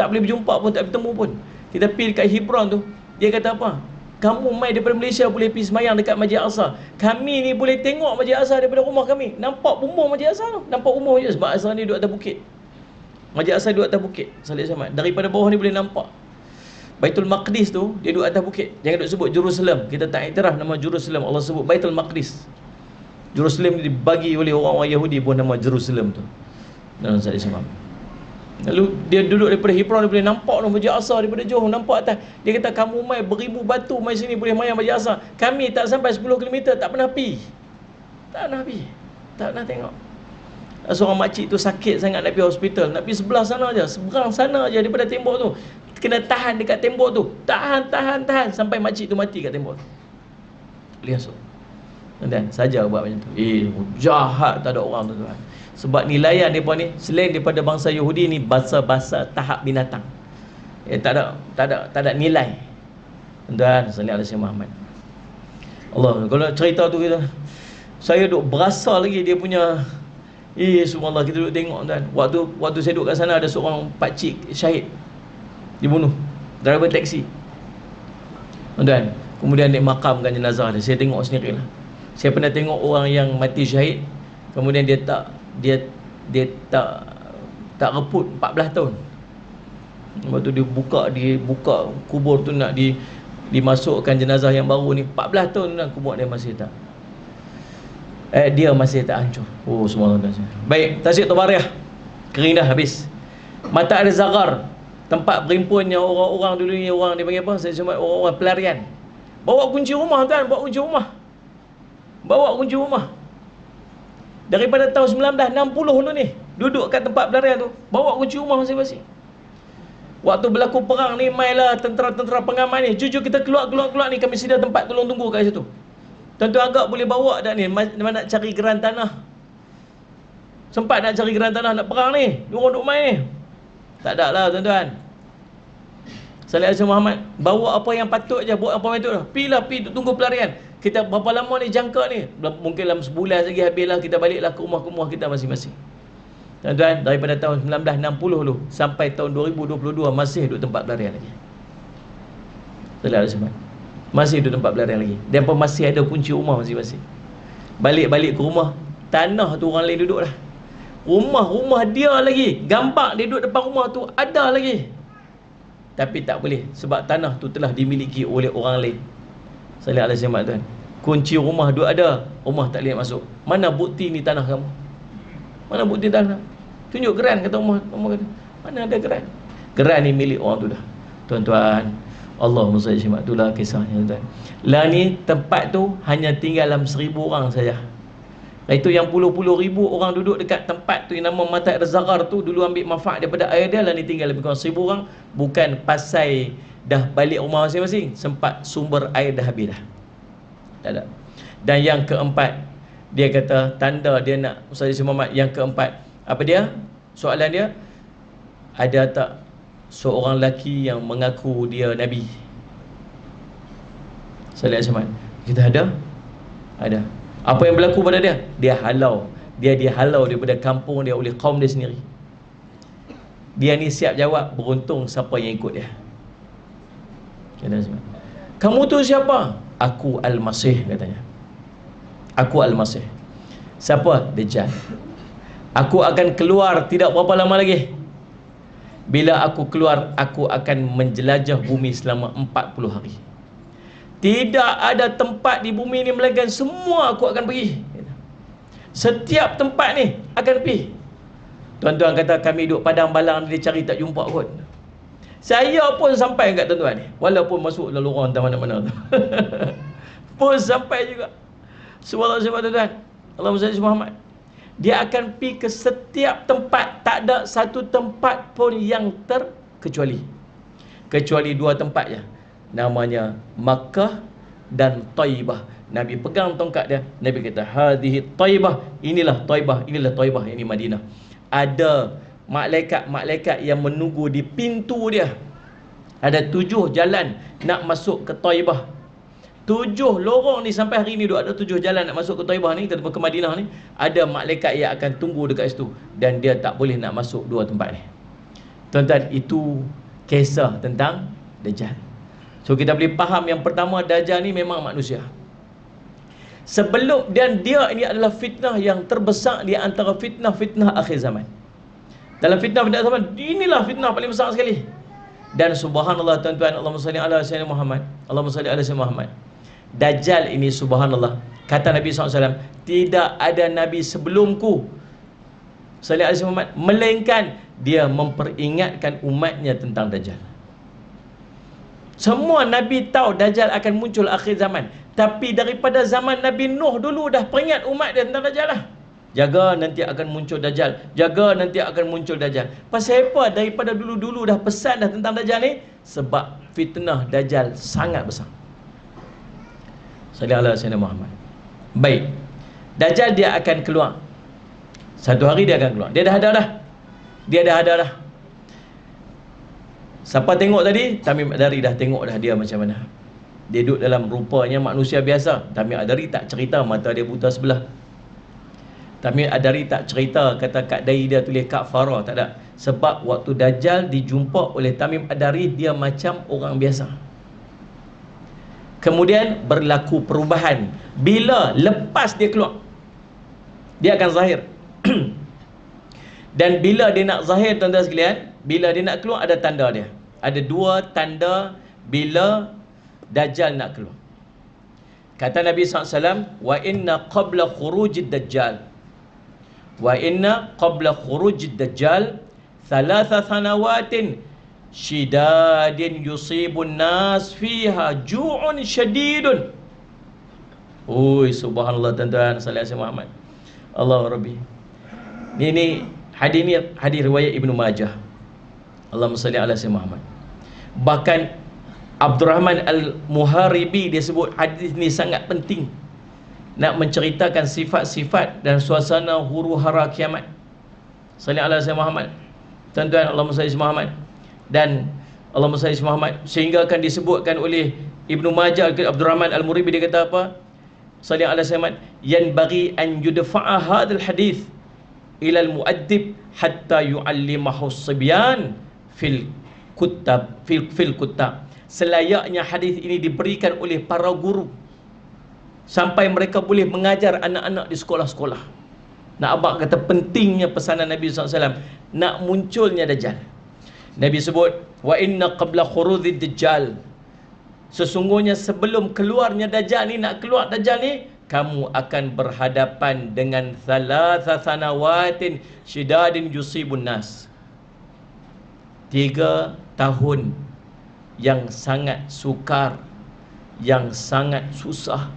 Tak boleh berjumpa pun, tak bertemu pun. Kita pergi dekat Hebron tu, dia kata apa? Kamu mai daripada Malaysia boleh pergi semayang dekat Masjid Aqsa. Kami ni boleh tengok Masjid Aqsa daripada rumah kami. Nampak umur Masjid Aqsa tu. Nampak umur je. Sebab Aqsa ni duduk atas bukit. Masjid Aqsa duduk atas bukit. Salih Samad. Daripada bawah ni boleh nampak. Baitul Maqdis tu, dia duduk atas bukit. Jangan duduk sebut Jerusalem. Kita tak iktiraf nama Jerusalem. Allah sebut Baitul Maqdis. Jerusalem dibagi oleh orang-orang Yahudi pun nama Jerusalem tu. Dan Salih Samad. Lalu dia duduk daripada Hebron, dia boleh nampak Masjid Aqsa daripada Johor, nampak atas. Dia kata kamu mai beribu batu mai sini boleh mayang Masjid Aqsa. Kami tak sampai 10 km tak pernah pi. Tak pernah tengok. Seorang makcik tu sakit sangat nak pergi hospital, nak pergi sebelah sana aja, seberang sana aja daripada tembok tu. Kena tahan dekat tembok tu. Tahan sampai makcik tu mati kat tembok tu. Boleh masuk. Dan saja buat macam tu. Jahat tak ada orang tu tuan. Sebab nilaian mereka ni selain daripada bangsa Yahudi ni bangsa-bangsa tahap binatang. Tak ada nilai. Tuan, sallallahu alaihi Muhammad. Allah, kalau cerita tu kita, saya duk berasa lagi dia punya subhanallah, kita duduk tengok tuan. Waktu saya duduk kat sana ada seorang pakcik syahid dibunuh, driver taksi. Tuan, kemudian dia makamkan jenazah dia. Saya tengok sendirilah. Saya pernah tengok orang yang mati syahid, kemudian dia tak reput 14 tahun. Lepas tu dia buka kubur tu nak dimasukkan jenazah yang baru ni. 14 tahun dah kubur dia masih tak. Dia masih tak hancur. Subhanallah. Baik, tasik Tabariah. Kering dah habis. Mata ada Zaghar, tempat berimpunnya orang-orang dulu ni, orang dia panggil apa? Saya cuma orang pelarian. Bawa kunci rumah tuan, bawa kunci rumah. Daripada tahun 1960 dulu ni, duduk kat tempat pelarian tu, bawa kunci rumah masing-masing. Waktu berlaku perang ni, mailah tentera-tentera pengaman ni, jujur kita keluar ni, kami sedia tempat tolong tunggu kat situ. Tuan-tuan agak boleh bawa tak ni, nak cari geran tanah. Sempat nak cari geran tanah, nak perang ni, diorang duk main ni. Tak ada lah tuan-tuan. Salih Aziz Muhammad bawa apa yang patut je, buat apa yang patut. Pergi tunggu pelarian. Kita berapa lama ni jangka ni? Mungkin dalam sebulan lagi habislah, kita baliklah ke rumah kita masing-masing. Tuan-tuan, daripada tahun 1960 dulu sampai tahun 2022 masih duduk tempat pelarian lagi. Salih Aziz Muhammad masih duduk tempat pelarian lagi. Dan pun masih ada kunci rumah masing-masing. Balik ke rumah, tanah tu orang lain duduk dah. Rumah dia lagi, gambar dia duduk depan rumah tu ada lagi. Tapi tak boleh, sebab tanah tu telah dimiliki oleh orang lain. Salih alaihi wasallam tuan. Kunci rumah duk ada, rumah tak boleh masuk. Mana bukti ni tanah kamu? Mana bukti tanah? Tunjuk geran, kata rumah kata. Mana ada geran? Geran ni milik orang tu dah. Tuan-tuan, Allahumma salli alaihi wasallam, itulah kisahnya tuan. Lah ni tempat tu hanya tinggal dalam 1000 orang saja. Itu yang puluh-puluh ribu orang duduk dekat tempat tu yang nama Mata Air Zaghar tu, dulu ambil manfaat daripada air dia, lah ni tinggal lebih kurang 1000 orang. Bukan pasal dah balik rumah masing-masing, sempat sumber air dah habis dah. Tak ada. Dan yang keempat, dia kata tanda dia nak Ustaz Muhammad, yang keempat, apa dia? Soalan dia, ada tak seorang lelaki yang mengaku dia Nabi? Salih Muhammad, kita ada? Ada. Apa yang berlaku pada dia? Dia halau. Dia dihalau daripada kampung dia oleh kaum dia sendiri. Dia ni siap jawab, beruntung siapa yang ikut dia. Kamu tu siapa? Aku Al-Masih, katanya. Aku Al-Masih. Siapa? Dajjal. Aku akan keluar tidak berapa lama lagi. Bila aku keluar, aku akan menjelajah bumi selama 40 hari. Tidak ada tempat di bumi ni melainkan semua aku akan pergi. Setiap tempat ni akan pergi. Tuan-tuan kata kami duduk padang balang, dia cari tak jumpa kot. Saya pun sampai kat tuan-tuan ni, walaupun masuk dalam lorong entah mana-mana tu. Pun sampai juga. Subhanallah tuan-tuan. Allahumma salli Muhammad. Dia akan pergi ke setiap tempat. Tak ada satu tempat pun yang terkecuali. Kecuali dua tempat je. Namanya Makkah dan Taibah. Nabi pegang tongkat dia, Nabi kata hadhihi Taibah, inilah Taibah, inilah Taibah, ini Madinah. Ada malaikat-malaikat yang menunggu di pintu dia. Ada 7 jalan nak masuk ke Taibah. 7 lorong ni, sampai hari ni ada 7 jalan nak masuk ke Taibah ni, ke Madinah ni. Ada malaikat yang akan tunggu dekat situ, dan dia tak boleh nak masuk 2 tempat ni. Tuan-tuan, itu kisah tentang Dajjal. So kita boleh faham, yang pertama, Dajjal ni memang manusia. Sebelum, dan dia ini adalah fitnah yang terbesar di antara fitnah-fitnah akhir zaman. Dalam fitnah-fitnah zaman, inilah fitnah paling besar sekali. Dan subhanallah tuan-tuan, Allahumma salli ala sayyidina Muhammad, Allahumma salli ala sayyidina Muhammad. Dajjal ini subhanallah, kata Nabi SAW, tidak ada Nabi sebelumku salli ala sayyidina Muhammad, melainkan dia memperingatkan umatnya tentang Dajjal. Semua Nabi tahu Dajjal akan muncul akhir zaman. Tapi daripada zaman Nabi Nuh dulu dah peringat umat dia tentang Dajjal lah. Jaga, nanti akan muncul Dajjal. Jaga, nanti akan muncul Dajjal. Pasal apa? Daripada dulu-dulu dah pesan dah tentang Dajjal ni. Sebab fitnah Dajjal sangat besar. Sallallahu alaihi wasallam Muhammad. Baik. Dajjal dia akan keluar. Satu hari dia akan keluar. Dia dah ada dah. Dia dah ada dah. Siapa tengok tadi? Tamim Ad-Dari dah tengok dah dia macam mana. Dia duduk dalam rupanya manusia biasa. Tamim Ad-Dari tak cerita mata dia buta sebelah. Tamim Ad-Dari tak cerita kata kat dahi dia tulis kafara, tak ada. Sebab waktu Dajjal dijumpa oleh Tamim Ad-Dari, dia macam orang biasa. Kemudian berlaku perubahan. Bila lepas dia keluar, dia akan zahir. Dan bila dia nak zahir, tuan-tuan sekalian, bila dia nak keluar, ada tanda dia. Ada 2 tanda bila Dajjal nak keluar. Kata Nabi SAW, wa inna qabla khurujid Dajjal, wa inna qabla khurujid Dajjal 3 sanawatin shidadin yusibun nas fiha ju'un syadidun. Oi, subhanallah tuan-tuan, sallallahu alaihi Muhammad. Allah Rabbi. Ini hadis riwayat Ibnu Majah. Allahumma salli ala sayyidina Muhammad. Bahkan Abdurrahman Al-Muharibi dia sebut hadis ni sangat penting, nak menceritakan sifat-sifat dan suasana huru-hara kiamat. Salli ala sayyidina Muhammad. Tuan-tuan, Allahumma salli ala Muhammad. Dan Allahumma salli ala Muhammad, sehingga akan disebutkan oleh Ibnu Majah, Abdurrahman Al-Muharibi dia kata apa? Salli ala sayyidina Muhammad, yanbaghi an yudfa'a hadzal hadis ila al-mu'addib hatta yu'allimahu as-sibyan fil kutab. Selayaknya hadis ini diberikan oleh para guru sampai mereka boleh mengajar anak-anak di sekolah-sekolah. Nak abang kata pentingnya pesanan Nabi SAW nak munculnya Dajjal. Nabi sebut, wa inna qabla khurudid Dajjal, sesungguhnya sebelum keluarnya Dajjal ni, nak keluar Dajjal ni, kamu akan berhadapan dengan 3 sanawatin syidadin yusibun nas. 3 tahun yang sangat sukar, yang sangat susah.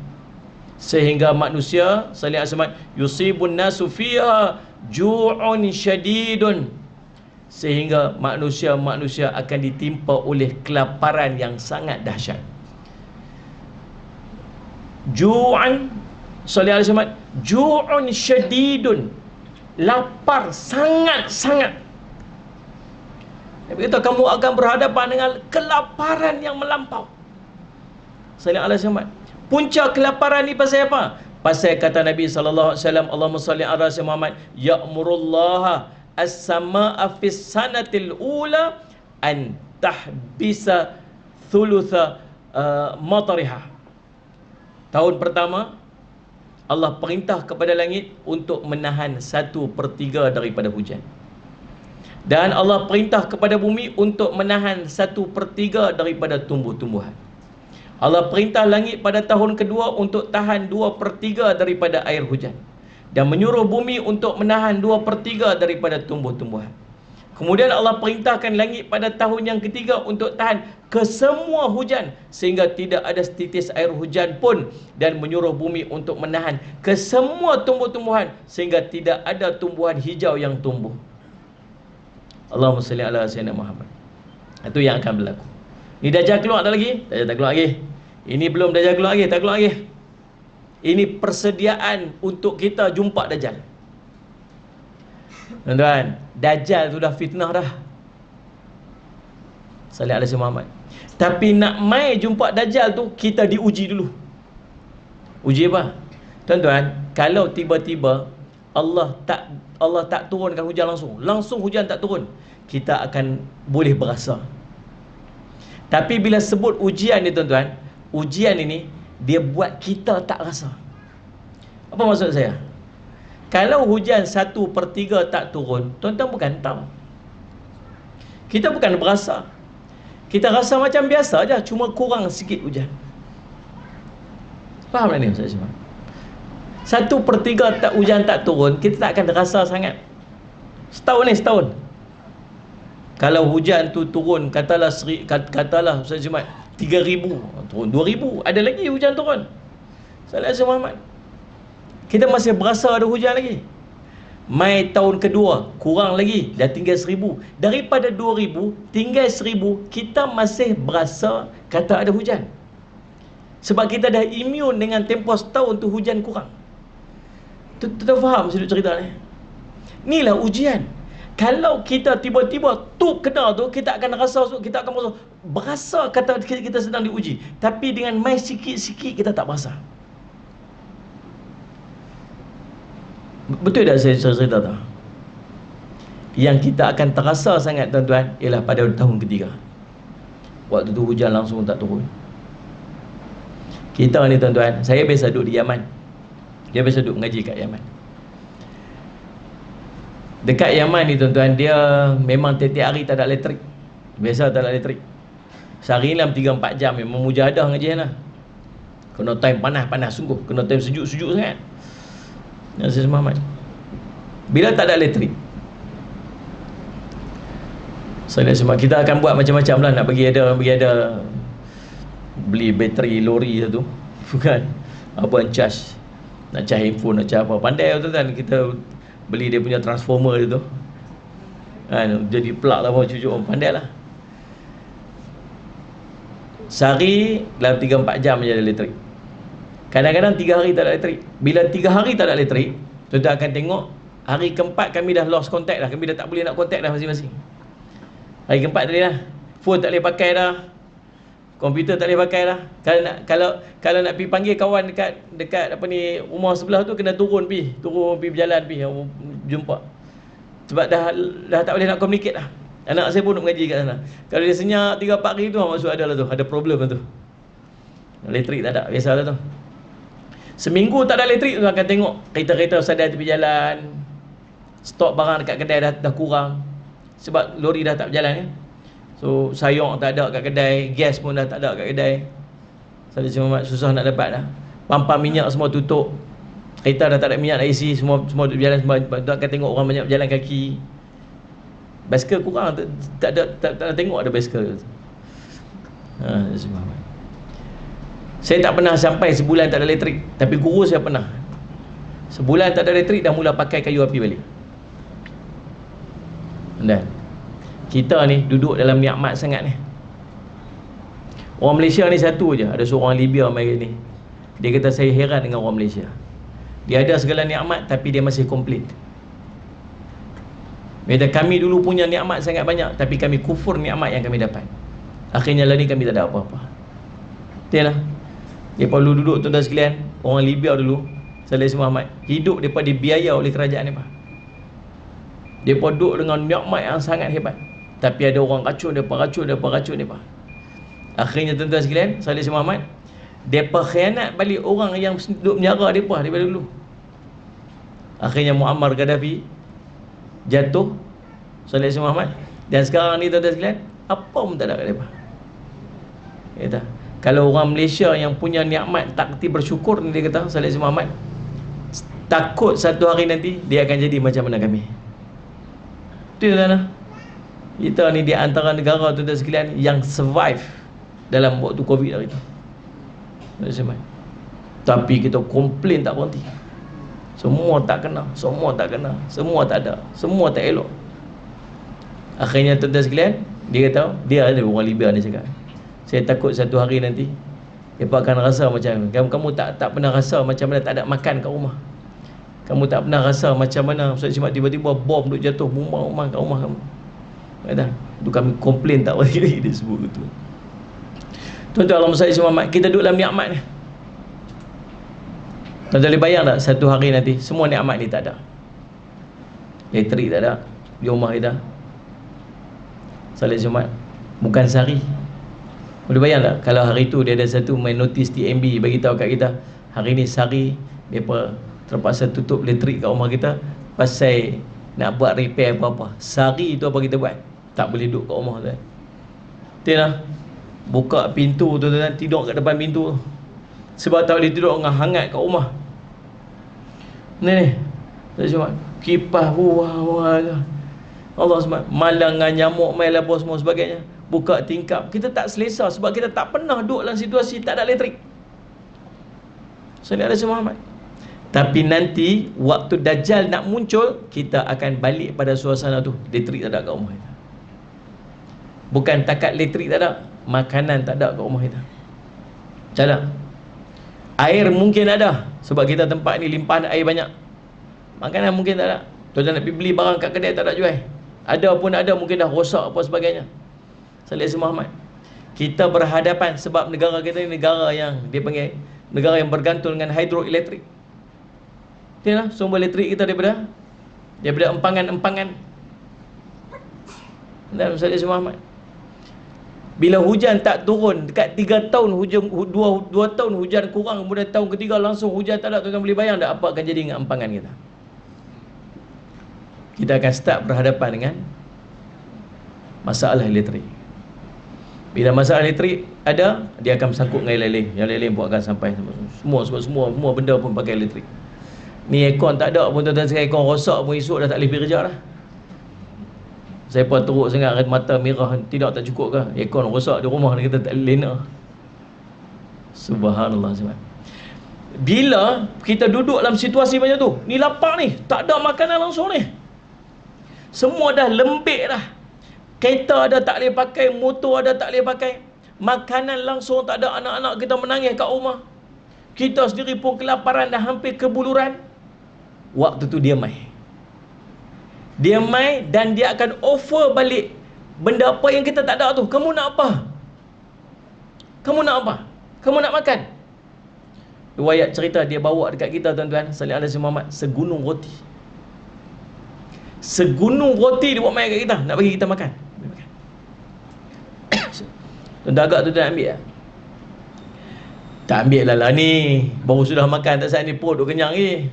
sehingga manusia sallallahu alaihi wasallam yusibun nasu fiha ju'un syadidun, sehingga manusia akan ditimpa oleh kelaparan yang sangat dahsyat. Ju'an sallallahu alaihi wasallam, ju'un syadidun, lapar sangat-sangat. Nabi kata kamu akan berhadapan dengan kelaparan yang melampau. Sallallahu alaihi wasallam. Punca kelaparan ni pasal apa? Pasal kata Nabi sallallahu alaihi wasallam, Allahumma salli ala sayyidina Muhammad, ya'murullaha as-samaa'a fis sanatil ula an tahbisa thulutha matariha. Tahun pertama Allah perintah kepada langit untuk menahan 1/3 daripada hujan. Dan Allah perintah kepada bumi untuk menahan 1/3 daripada tumbuh-tumbuhan. Allah perintah langit pada tahun kedua untuk tahan 2/3 daripada air hujan, dan menyuruh bumi untuk menahan 2/3 daripada tumbuh-tumbuhan. Kemudian Allah perintahkan langit pada tahun yang ketiga untuk tahan kesemua hujan sehingga tidak ada setitis air hujan pun, dan menyuruh bumi untuk menahan kesemua tumbuh-tumbuhan sehingga tidak ada tumbuhan hijau yang tumbuh. Allahumma salli ala sayyidina Muhammad. Itu yang akan berlaku. Ni Dajjal keluar tak lagi? Dajjal tak keluar lagi. Ini belum Dajjal keluar lagi, tak keluar lagi. Ini persediaan untuk kita jumpa Dajjal. Tuan-tuan, Dajjal tu dah fitnah dah. Salli ala sayyidina Muhammad. Tapi nak mai jumpa Dajjal tu, kita diuji dulu. Uji apa? Tuan-tuan, kalau tiba-tiba Allah tak turunkan hujan langsung hujan tak turun, kita akan boleh berasa. Tapi bila sebut ujian ni tuan-tuan, ujian ini dia buat kita tak rasa. Apa maksud saya? Kalau hujan 1/3 tak turun, tuan-tuan bukan tahu, kita bukan berasa, kita rasa macam biasa aja, cuma kurang sikit hujan. Faham tak ni maksud saya? 1/3 tak hujan tak turun, kita tak akan rasa sangat. Setahun. Kalau hujan tu turun, katalah Ustaz Jumat 3,000, turun 2,000, ada lagi hujan turun. Sallallahu Muhammad. Kita masih berasa ada hujan lagi. Mai tahun kedua, kurang lagi, dah tinggal 1,000. Daripada 2,000 tinggal 1,000, kita masih berasa kata ada hujan. Sebab kita dah imun dengan tempoh setahun tu hujan kurang. Tuan faham sudut cerita ni? Inilah ujian. Kalau kita tiba-tiba tu kena tu, kita akan rasa, kita akan berasa kata kita sedang diuji. Tapi dengan mai sikit-sikit kita tak berasa. Betul tak saya cerita tu? Yang kita akan terasa sangat tuan-tuan ialah pada tahun ketiga. Waktu tu hujan langsung tak turun. Kita ni tuan-tuan, saya biasa duduk di Yaman. Dia biasa duduk mengaji kat Yaman. Dekat Yaman ni tuan-tuan, dia memang tiap-tiap hari tak ada elektrik. Biasa tak ada elektrik. Sehari dalam 3-4 jam memang mujahadah ngaji lah. Kena time panas sungguh, kena time sejuk sangat. Nasi Muhammad. Bila tak ada elektrik, kita akan buat macam-macam lah. Nak bagi ada beli bateri lori satu, bukan apa, charge, nak charge handphone, nak charge apa, pandai tuan-tuan. Kita beli dia punya transformer tu kan, jadi plug lah apa, cucuk, pandai lah. Sehari dalam 3-4 jam je ada elektrik. Kadang-kadang 3 hari tak ada elektrik. Bila 3 hari tak ada elektrik, tuan-tuan akan tengok hari keempat kami dah lost contact dah. Kami dah tak boleh nak contact dah masing-masing. Hari keempat tadi lah, phone tak boleh pakai dah, komputer tak boleh pakai dah. Kalau nak pergi panggil kawan dekat apa ni, rumah sebelah tu, kena turun pergi berjalan pergi jumpa. Sebab dah tak boleh nak communicate dah. Anak saya pun nak mengaji kat sana. Kalau dia senyap 3-4 hari tu, maksud ada lah tu, ada problem lah tu. Elektrik tak ada, biasalah tu. Seminggu tak ada elektrik, tu akan tengok kereta-kereta sadar tepi jalan, stok barang dekat kedai dah kurang. Sebab lori dah tak berjalan kan. So sayur tak ada kat kedai, gas pun dah tak ada kat kedai. Sallallahu susah nak dapat dah. Pam-pam minyak semua tutup. Kereta dah tak ada minyak, nak isi, semua berjalan, semua akan tengok orang banyak berjalan kaki. Basikal kurang, tak ada tengok ada basikal. Saya tak pernah sampai sebulan tak ada elektrik, tapi guru saya pernah. Sebulan tak ada elektrik dah mula pakai kayu api balik. Dan kita ni duduk dalam nikmat sangat ni. Orang Malaysia ni satu je. Ada seorang Libya mai ni, dia kata saya heran dengan orang Malaysia. Dia ada segala nikmat tapi dia masih komplain. Dia kata kami dulu punya nikmat sangat banyak, tapi kami kufur nikmat yang kami dapat. Akhirnya lah ni kami tak ada apa-apa. Betul lah. Dia perlu duduk tuan-tuan sekalian. Orang Libya dulu, Saleh Muhammad, hidup mereka dibiaya oleh kerajaan mereka. Mereka duduk dengan nikmat yang sangat hebat, tapi ada orang racun mereka. Akhirnya tuan-tuan sekalian, Saleh Muhammad, mereka khianat balik orang yang duduk menjara mereka daripada dulu. Akhirnya Muammar Gaddafi jatuh, Saleh Muhammad, dan sekarang ni tuan-tuan sekalian, apa pun tak ada kat mereka. Kata, kalau orang Malaysia yang punya nikmat tak kerti bersyukur ni, dia kata Saleh Muhammad, takut satu hari nanti dia akan jadi macam mana kami. Itu tuan-tuan. Kita ni di antara negara tuan-tuan sekalian yang survive dalam waktu Covid hari tu. Tapi kita komplain tak berhenti. Semua tak kena, semua tak kena, semua tak ada, semua tak elok. Akhirnya tuan-tuan sekalian, dia kata, dia ada orang Libya ni cakap, saya takut satu hari nanti mereka akan rasa macam kamu tak pernah rasa macam mana tak ada makan kat rumah. Kamu tak pernah rasa macam mana tiba-tiba bom duk jatuh rumah kat rumah kamu. Kata, itu kami komplain tak boleh dia sebut betul. Tuan-tuan Allah Salih Muhammad, kita duduk dalam nikmat ni. Tuan-tuan boleh bayang tak satu hari nanti semua nikmat ni tak ada. Elektrik tak ada di rumah kita. Salih Muhammad, bukan sehari. Boleh bayang tak kalau hari tu dia ada satu main notis TMB bagi tahu kat kita, hari ni sehari mereka terpaksa tutup elektrik kat rumah kita pasal nak buat repair apa-apa. Sehari tu apa kita buat? Tak boleh duduk kat rumah tu. Betul lah. Buka pintu tu dan tidur kat depan pintu tu. Sebab tak boleh tidur dengan hangat kat rumah. Ni cuma kipas Allah SWT malang dengan nyamuk main apa semua sebagainya. Buka tingkap, kita tak selesa sebab kita tak pernah duduk dalam situasi tak ada elektrik. Salih alaihi Muhammad. Tapi nanti waktu Dajjal nak muncul, kita akan balik pada suasana tu. Elektrik tak ada kat rumah kita. Bukan takat elektrik tak ada, makanan tak ada kat rumah kita. Macam air mungkin ada, sebab kita tempat ni limpahan air banyak. Makanan mungkin tak ada. Tuan-tuan nak pergi beli barang kat kedai tak ada jual. Ada pun ada, mungkin dah rosak apa sebagainya. Salih Muhammad, kita berhadapan sebab negara kita ni negara yang dia panggil negara yang bergantung dengan hidroelektrik. Tengoklah sumber elektrik kita daripada empangan-empangan. Dan Salih Muhammad, bila hujan tak turun dekat 3 tahun hujan, 2 tahun hujan kurang, kemudian tahun ketiga langsung hujan tak ada, tuan-tuan boleh bayang tak apa akan jadi dengan empangan kita? Kita akan start berhadapan dengan masalah elektrik. Bila masalah elektrik ada, dia akan sangkut dengan lain-lain. Yang lain-lain pun akan sampai semua benda pun pakai elektrik. Ni aircon tak ada pun tuan-tuan sekalian, aircon rosak pun esok dah tak boleh pergi kerja dah. Saya pun teruk sangat, mata merah, tidak tak cukup ke? Aircon rosak di rumah ni, kita tak lena. Subhanallah. Bila kita duduk dalam situasi macam tu, ni lapar ni, tak ada makanan langsung ni, semua dah lembik dah. Kereta ada tak boleh pakai, motor ada tak boleh pakai, makanan langsung tak ada, anak-anak kita menangis kat rumah, kita sendiri pun kelaparan dah hampir kebuluran. Waktu tu dia mai dan dia akan offer balik benda apa yang kita tak ada tu. Kamu nak apa? Kamu nak apa? Kamu nak makan? Riwayat cerita dia bawa dekat kita tuan-tuan, Salih alaihi Muhammad, segunung roti. Segunung roti dia buat main kat kita, nak bagi kita makan. Tuan-tuan agak tu tak ambil lah. Tak ambil lah ni, baru sudah makan tak saat ni perut duk kenyang ni.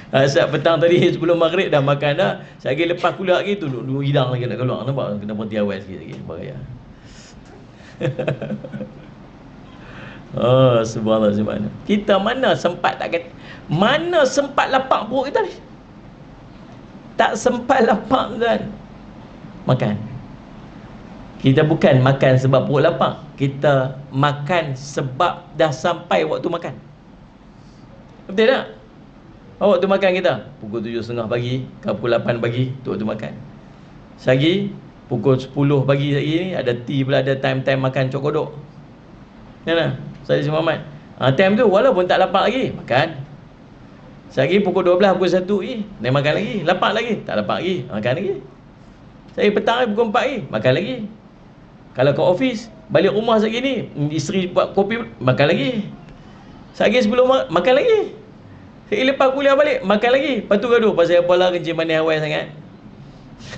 Saat petang tadi sebelum maghrib dah makan dah. Sekali lepas kuliah lagi tu duk hidang lagi nak keluar. Nampak? Kena berhenti awal sikit lagi bahaya. Oh subhanallah, subhanallah. Kita mana sempat lapar perut kita ni. Tak sempat lapar kan makan. Kita bukan makan sebab perut lapar, kita makan sebab dah sampai waktu makan. Betul tak? Waktu makan kita pukul 7.30 pagi ke pukul 8 pagi, tu waktu makan. Sehari pukul 10 pagi lagi ni ada tea pula, ada time-time makan cokodok. Mana? Saya Muhammad. Time tu walaupun tak lapar lagi, makan. Sehari pukul 12, pukul 1 lagi, naik makan lagi. Lapar lagi, tak lapar lagi, makan lagi. Sehari petang pukul 4 lagi, makan lagi. Kalau ke office, balik rumah sekali ni, isteri buat kopi, makan lagi. Sehari sebelum makan lagi. Sehari lepas kuliah balik, makan lagi. Lepas tu gaduh, pasal apa lah kencing manis awal sangat.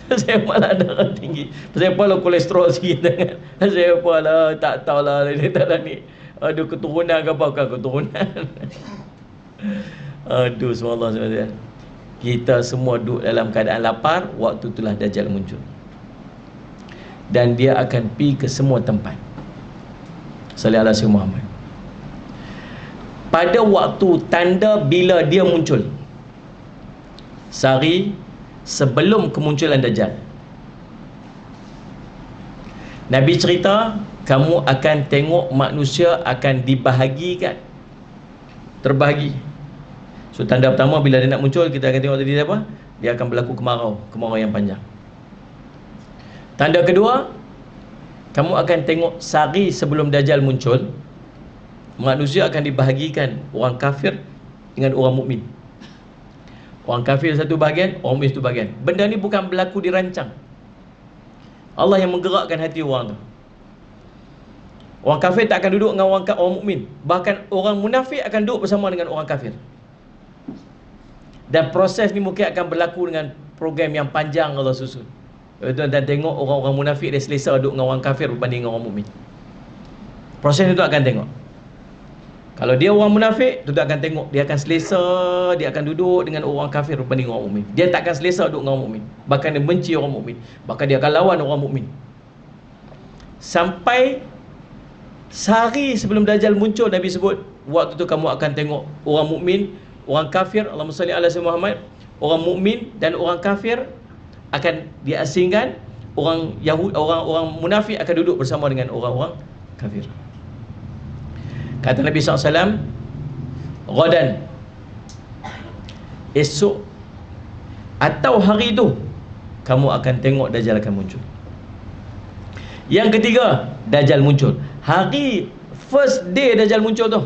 Saya malah darah tinggi. Pasal apa lah kolesterol sikit sangat. Pasal apa lah, tak tahulah dia tak lah ni. Aduh, keturunan ke apa, bukan keturunan. Aduh, subhanallah SWT. Kita semua duduk dalam keadaan lapar, waktu itulah Dajjal muncul. Dan dia akan pergi ke semua tempat. Sallallahu alaihi Muhammad. Pada waktu tanda bila dia muncul, sehari sebelum kemunculan Dajjal, Nabi cerita, kamu akan tengok manusia akan dibahagikan, terbahagi. So tanda pertama bila dia nak muncul, kita akan tengok tadi apa? Dia akan berlaku kemarau yang panjang. Tanda kedua, kamu akan tengok sehari sebelum Dajjal muncul, manusia akan dibahagikan, orang kafir dengan orang mukmin. Orang kafir satu bahagian, orang mukmin satu bahagian. Benda ni bukan berlaku dirancang. Allah yang menggerakkan hati orang tu. Orang kafir tak akan duduk dengan orang mukmin. Bahkan orang munafik akan duduk bersama dengan orang kafir. Dan proses ni mungkin akan berlaku dengan program yang panjang Allah susun. Dan tengok orang-orang munafik dia selesa duduk dengan orang kafir berbanding dengan orang mukmin. Proses itu akan tengok. Kalau dia orang munafik, tu akan tengok dia akan selesa, dia akan duduk dengan orang kafir berbanding orang mukmin. Dia tak akan selesa duduk dengan orang mukmin. Bahkan dia benci orang mukmin. Bahkan dia akan lawan orang mukmin. Sampai sehari sebelum Dajjal muncul, Nabi sebut, waktu tu kamu akan tengok orang mukmin, orang kafir, Allahumma salli ala sayyidina Muhammad, orang mukmin dan orang kafir akan diasingkan, orang Yahudi, orang munafik akan duduk bersama dengan orang-orang kafir. Kata Nabi SAW, ghadan, esok atau hari itu kamu akan tengok Dajjal akan muncul. Yang ketiga, Dajjal muncul. Hari first day Dajjal muncul tu,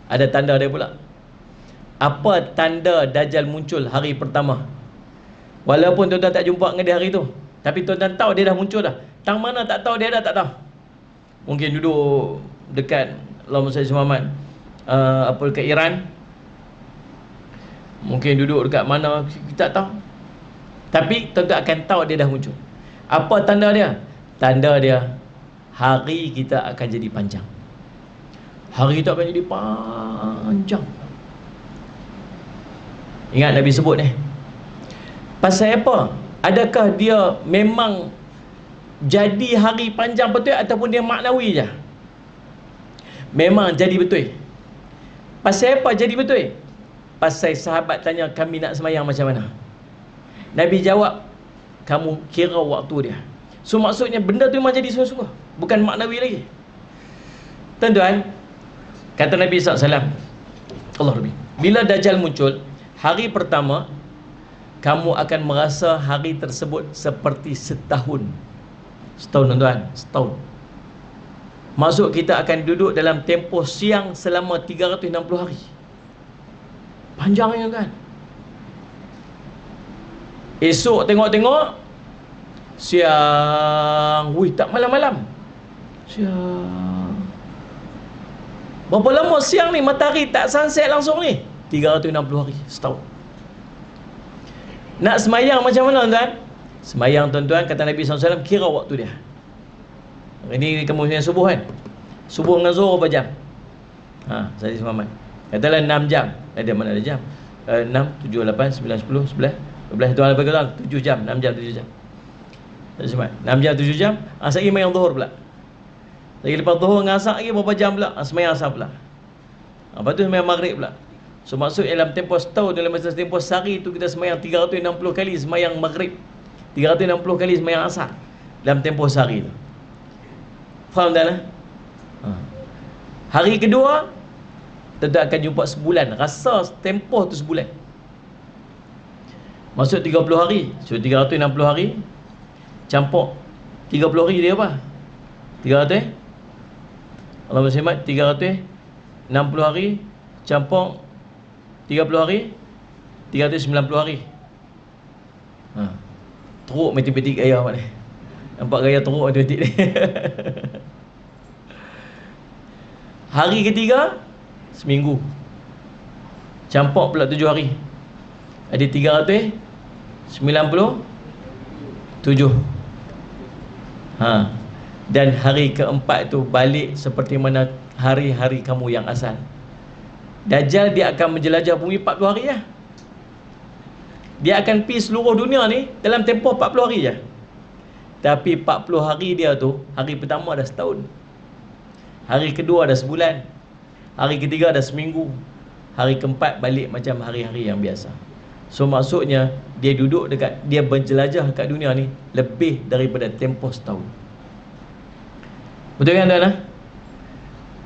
ada tanda dia pula. Apa tanda Dajjal muncul hari pertama? Walaupun tuan-tuan tak jumpa dengan dia hari tu, tapi tuan-tuan tahu dia dah muncul dah. Tang mana tak tahu dia dah, tak tahu. Mungkin duduk dekat, Allahumma salli Muhammad, apa dekat Iran. Mungkin duduk dekat mana, kita tak tahu. Tapi tuan-tuan akan tahu dia dah muncul. Apa tanda dia? Tanda dia, hari kita akan jadi panjang. Hari kita akan jadi panjang. Ingat Nabi sebut ni. Pasal apa? Adakah dia memang jadi hari panjang betul ataupun dia maknawi je? Memang jadi betul. Pasal apa jadi betul? Pasal sahabat tanya, kami nak semayang macam mana? Nabi jawab, kamu kira waktu dia. So maksudnya benda tu memang jadi sungguh-sungguh, bukan maknawi lagi. Tuan-tuan, kata Nabi SAW, Allah Rabbi, bila Dajjal muncul, hari pertama kamu akan merasa hari tersebut seperti setahun. Setahun tuan-tuan, setahun. Maksud kita akan duduk dalam tempoh siang selama 360 hari. Panjangnya kan. Esok tengok-tengok, siang, tak malam-malam. Siang. Berapa lama siang ni, matahari tak sunset langsung ni? 360 hari, setahun. Nak semayang macam mana tuan-tuan? Semayang tuan-tuan, kata Nabi SAW, kira waktu dia. Ini kemudian subuh kan? Subuh dengan zuhur berapa jam? Saya Muhammad, katalah 6 jam. Ada mana ada jam? 6, 7, 8, 9, 10, 11, 12, tuan bagi tuan 7 jam, 6 jam, 7 jam. Saya Muhammad, 6 jam, 7 jam. Sekali semayang zuhur pula. Lagi lepas zuhur dengan asar lagi berapa jam pula? Semayang asar pula. Lepas tu semayang maghrib pula. So maksud dalam tempoh setahun, dalam masa tempoh sehari tu kita semayang 360 kali semayang maghrib, 360 kali semayang asar dalam tempoh sehari tu. Faham tak lah? Hari kedua tentu akan jumpa sebulan. Rasa tempoh tu sebulan. Masuk 30 hari. So 360 hari campur 30 hari dia apa? 300 Allah bersemat 360 hari campur 30 hari 390 hari. Teruk matematik gaya mak ni. Nampak gaya teruk matematik ni. Hari ketiga seminggu campur pula 7 hari. Ada 397. Dan hari keempat tu balik seperti mana hari-hari kamu yang asal. Dajjal dia akan menjelajah bumi 40 hari ya. Dia akan pergi seluruh dunia ni dalam tempoh 40 hari je. Tapi 40 hari dia tu, hari pertama dah setahun, hari kedua dah sebulan, hari ketiga dah seminggu, hari keempat balik macam hari-hari yang biasa. So maksudnya dia duduk dekat, dia berjelajah kat dunia ni lebih daripada tempoh setahun. Betul kan tuan-tuan?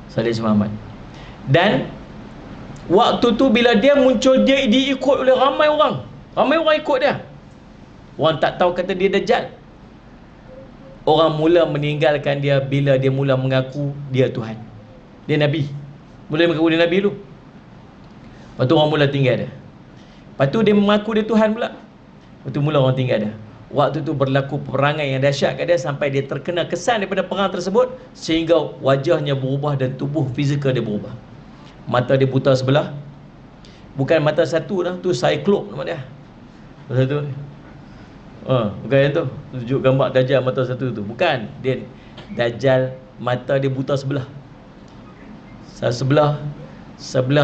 Salih Muhammad. Dan waktu tu bila dia muncul, dia diikut oleh ramai orang. Ramai orang ikut dia. Orang tak tahu kata dia Dajjal. Orang mula meninggalkan dia bila dia mula mengaku dia Tuhan, dia Nabi. Mula mengaku dia Nabi dulu. Lepas tu orang mula tinggal dia. Lepas tu dia mengaku dia Tuhan pula. Lepas tu mula orang tinggal dia. Waktu tu berlaku peperangan yang dahsyat kat dia sampai dia terkena kesan daripada perang tersebut, sehingga wajahnya berubah dan tubuh fizikal dia berubah. Mata dia buta sebelah. Bukan mata satu dah, tu cyclop nama dia. Mata satu ni. Bukan yang tu. Tunjuk gambar Dajjal mata satu tu. Bukan. Dia Dajjal mata dia buta sebelah. Sebelah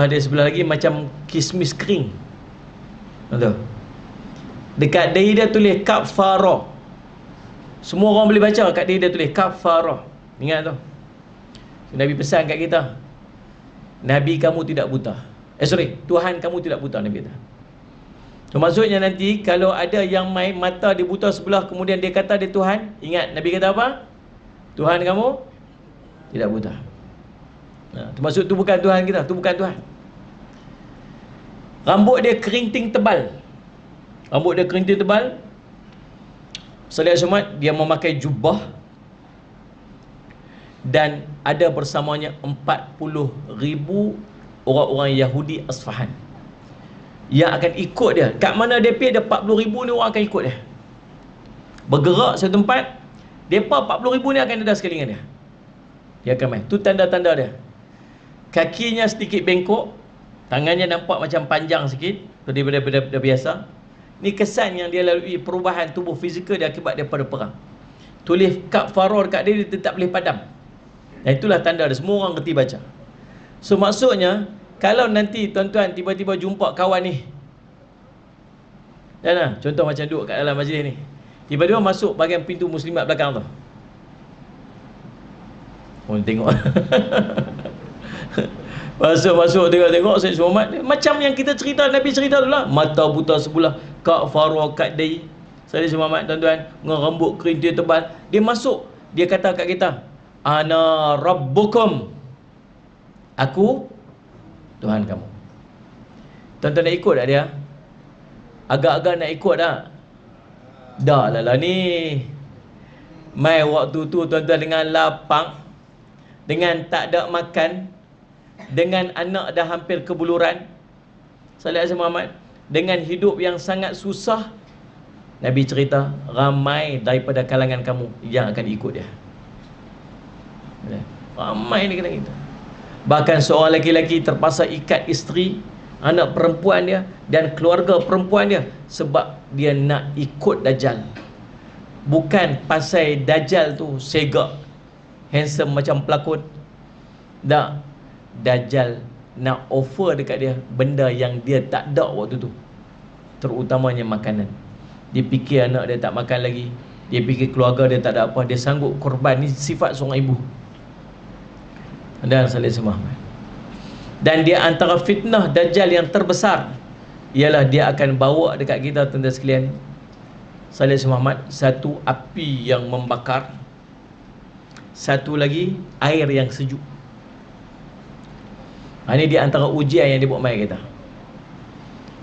dia sebelah lagi macam kismis kering. Betul. Dekat dahi dia tulis kafarah. Semua orang boleh baca kat dahi dia tulis kafarah. Ingat tu. Nabi pesan kat kita, Nabi kamu tidak buta. Tuhan kamu tidak buta, Nabi kata. So, maksudnya nanti kalau ada yang main mata dia buta sebelah kemudian dia kata dia Tuhan, ingat Nabi kata apa? Tuhan kamu tidak buta. Tu maksud tu bukan Tuhan kita, tu bukan Tuhan. Rambut dia kerinting tebal. Rambut dia kerinting tebal. Salih Ahmad, dia memakai jubah. Dan ada bersamanya 40,000 orang-orang Yahudi Asfahan yang akan ikut dia. Kat mana dia pergi, ada 40,000 ni orang akan ikut dia. Bergerak satu tempat, mereka 40,000 ni akan ada sekali dengan dia. Dia akan main. Tu tanda-tanda dia. Kakinya sedikit bengkok, tangannya nampak macam panjang sikit daripada biasa. Ni kesan yang dia lalui, perubahan tubuh fizikal dia akibat daripada perang. Tulis kafarah dekat dia tak boleh padam. Dan itulah tanda dia. Semua orang reti baca. So maksudnya, kalau nanti tuan-tuan tiba-tiba jumpa kawan ni, dan contoh macam duduk kat dalam majlis ni, tiba-tiba masuk bahagian pintu muslimat belakang tu, orang tengok. Masuk tengok Sayyid Muhammad macam yang kita cerita, Nabi cerita tu lah. Mata buta sebelah, kafarah kat dahi. Sayyid Muhammad tuan-tuan, dengan rambut kerintil tebal. Dia masuk, dia kata kat kita, ana rabbukum, aku Tuhan kamu. Tuan-tuan nak ikut tak dia? Agak-agak nak ikut tak? Dah lah ni. Mai waktu tu tuan-tuan dengan lapang, dengan tak ada makan, dengan anak dah hampir kebuluran, Salih Muhammad, dengan hidup yang sangat susah, Nabi cerita ramai daripada kalangan kamu yang akan ikut dia. Ramai ni kena kita. Bahkan seorang lelaki terpaksa ikat isteri, anak perempuan dia dan keluarga perempuan dia sebab dia nak ikut Dajjal. Bukan pasal Dajjal tu segak, handsome macam pelakon. Tak. Dajjal nak offer dekat dia benda yang dia tak ada waktu tu, terutamanya makanan. Dia fikir anak dia tak makan lagi, dia fikir keluarga dia tak ada apa, dia sanggup korban. Ni sifat seorang ibu. Dan Salih Muhammad. Dan dia antara fitnah Dajjal yang terbesar ialah dia akan bawa dekat kita tuan-tuan sekalian, Salih Muhammad, satu api yang membakar satu lagi air yang sejuk. Ini di antara ujian yang dia buat mai kita.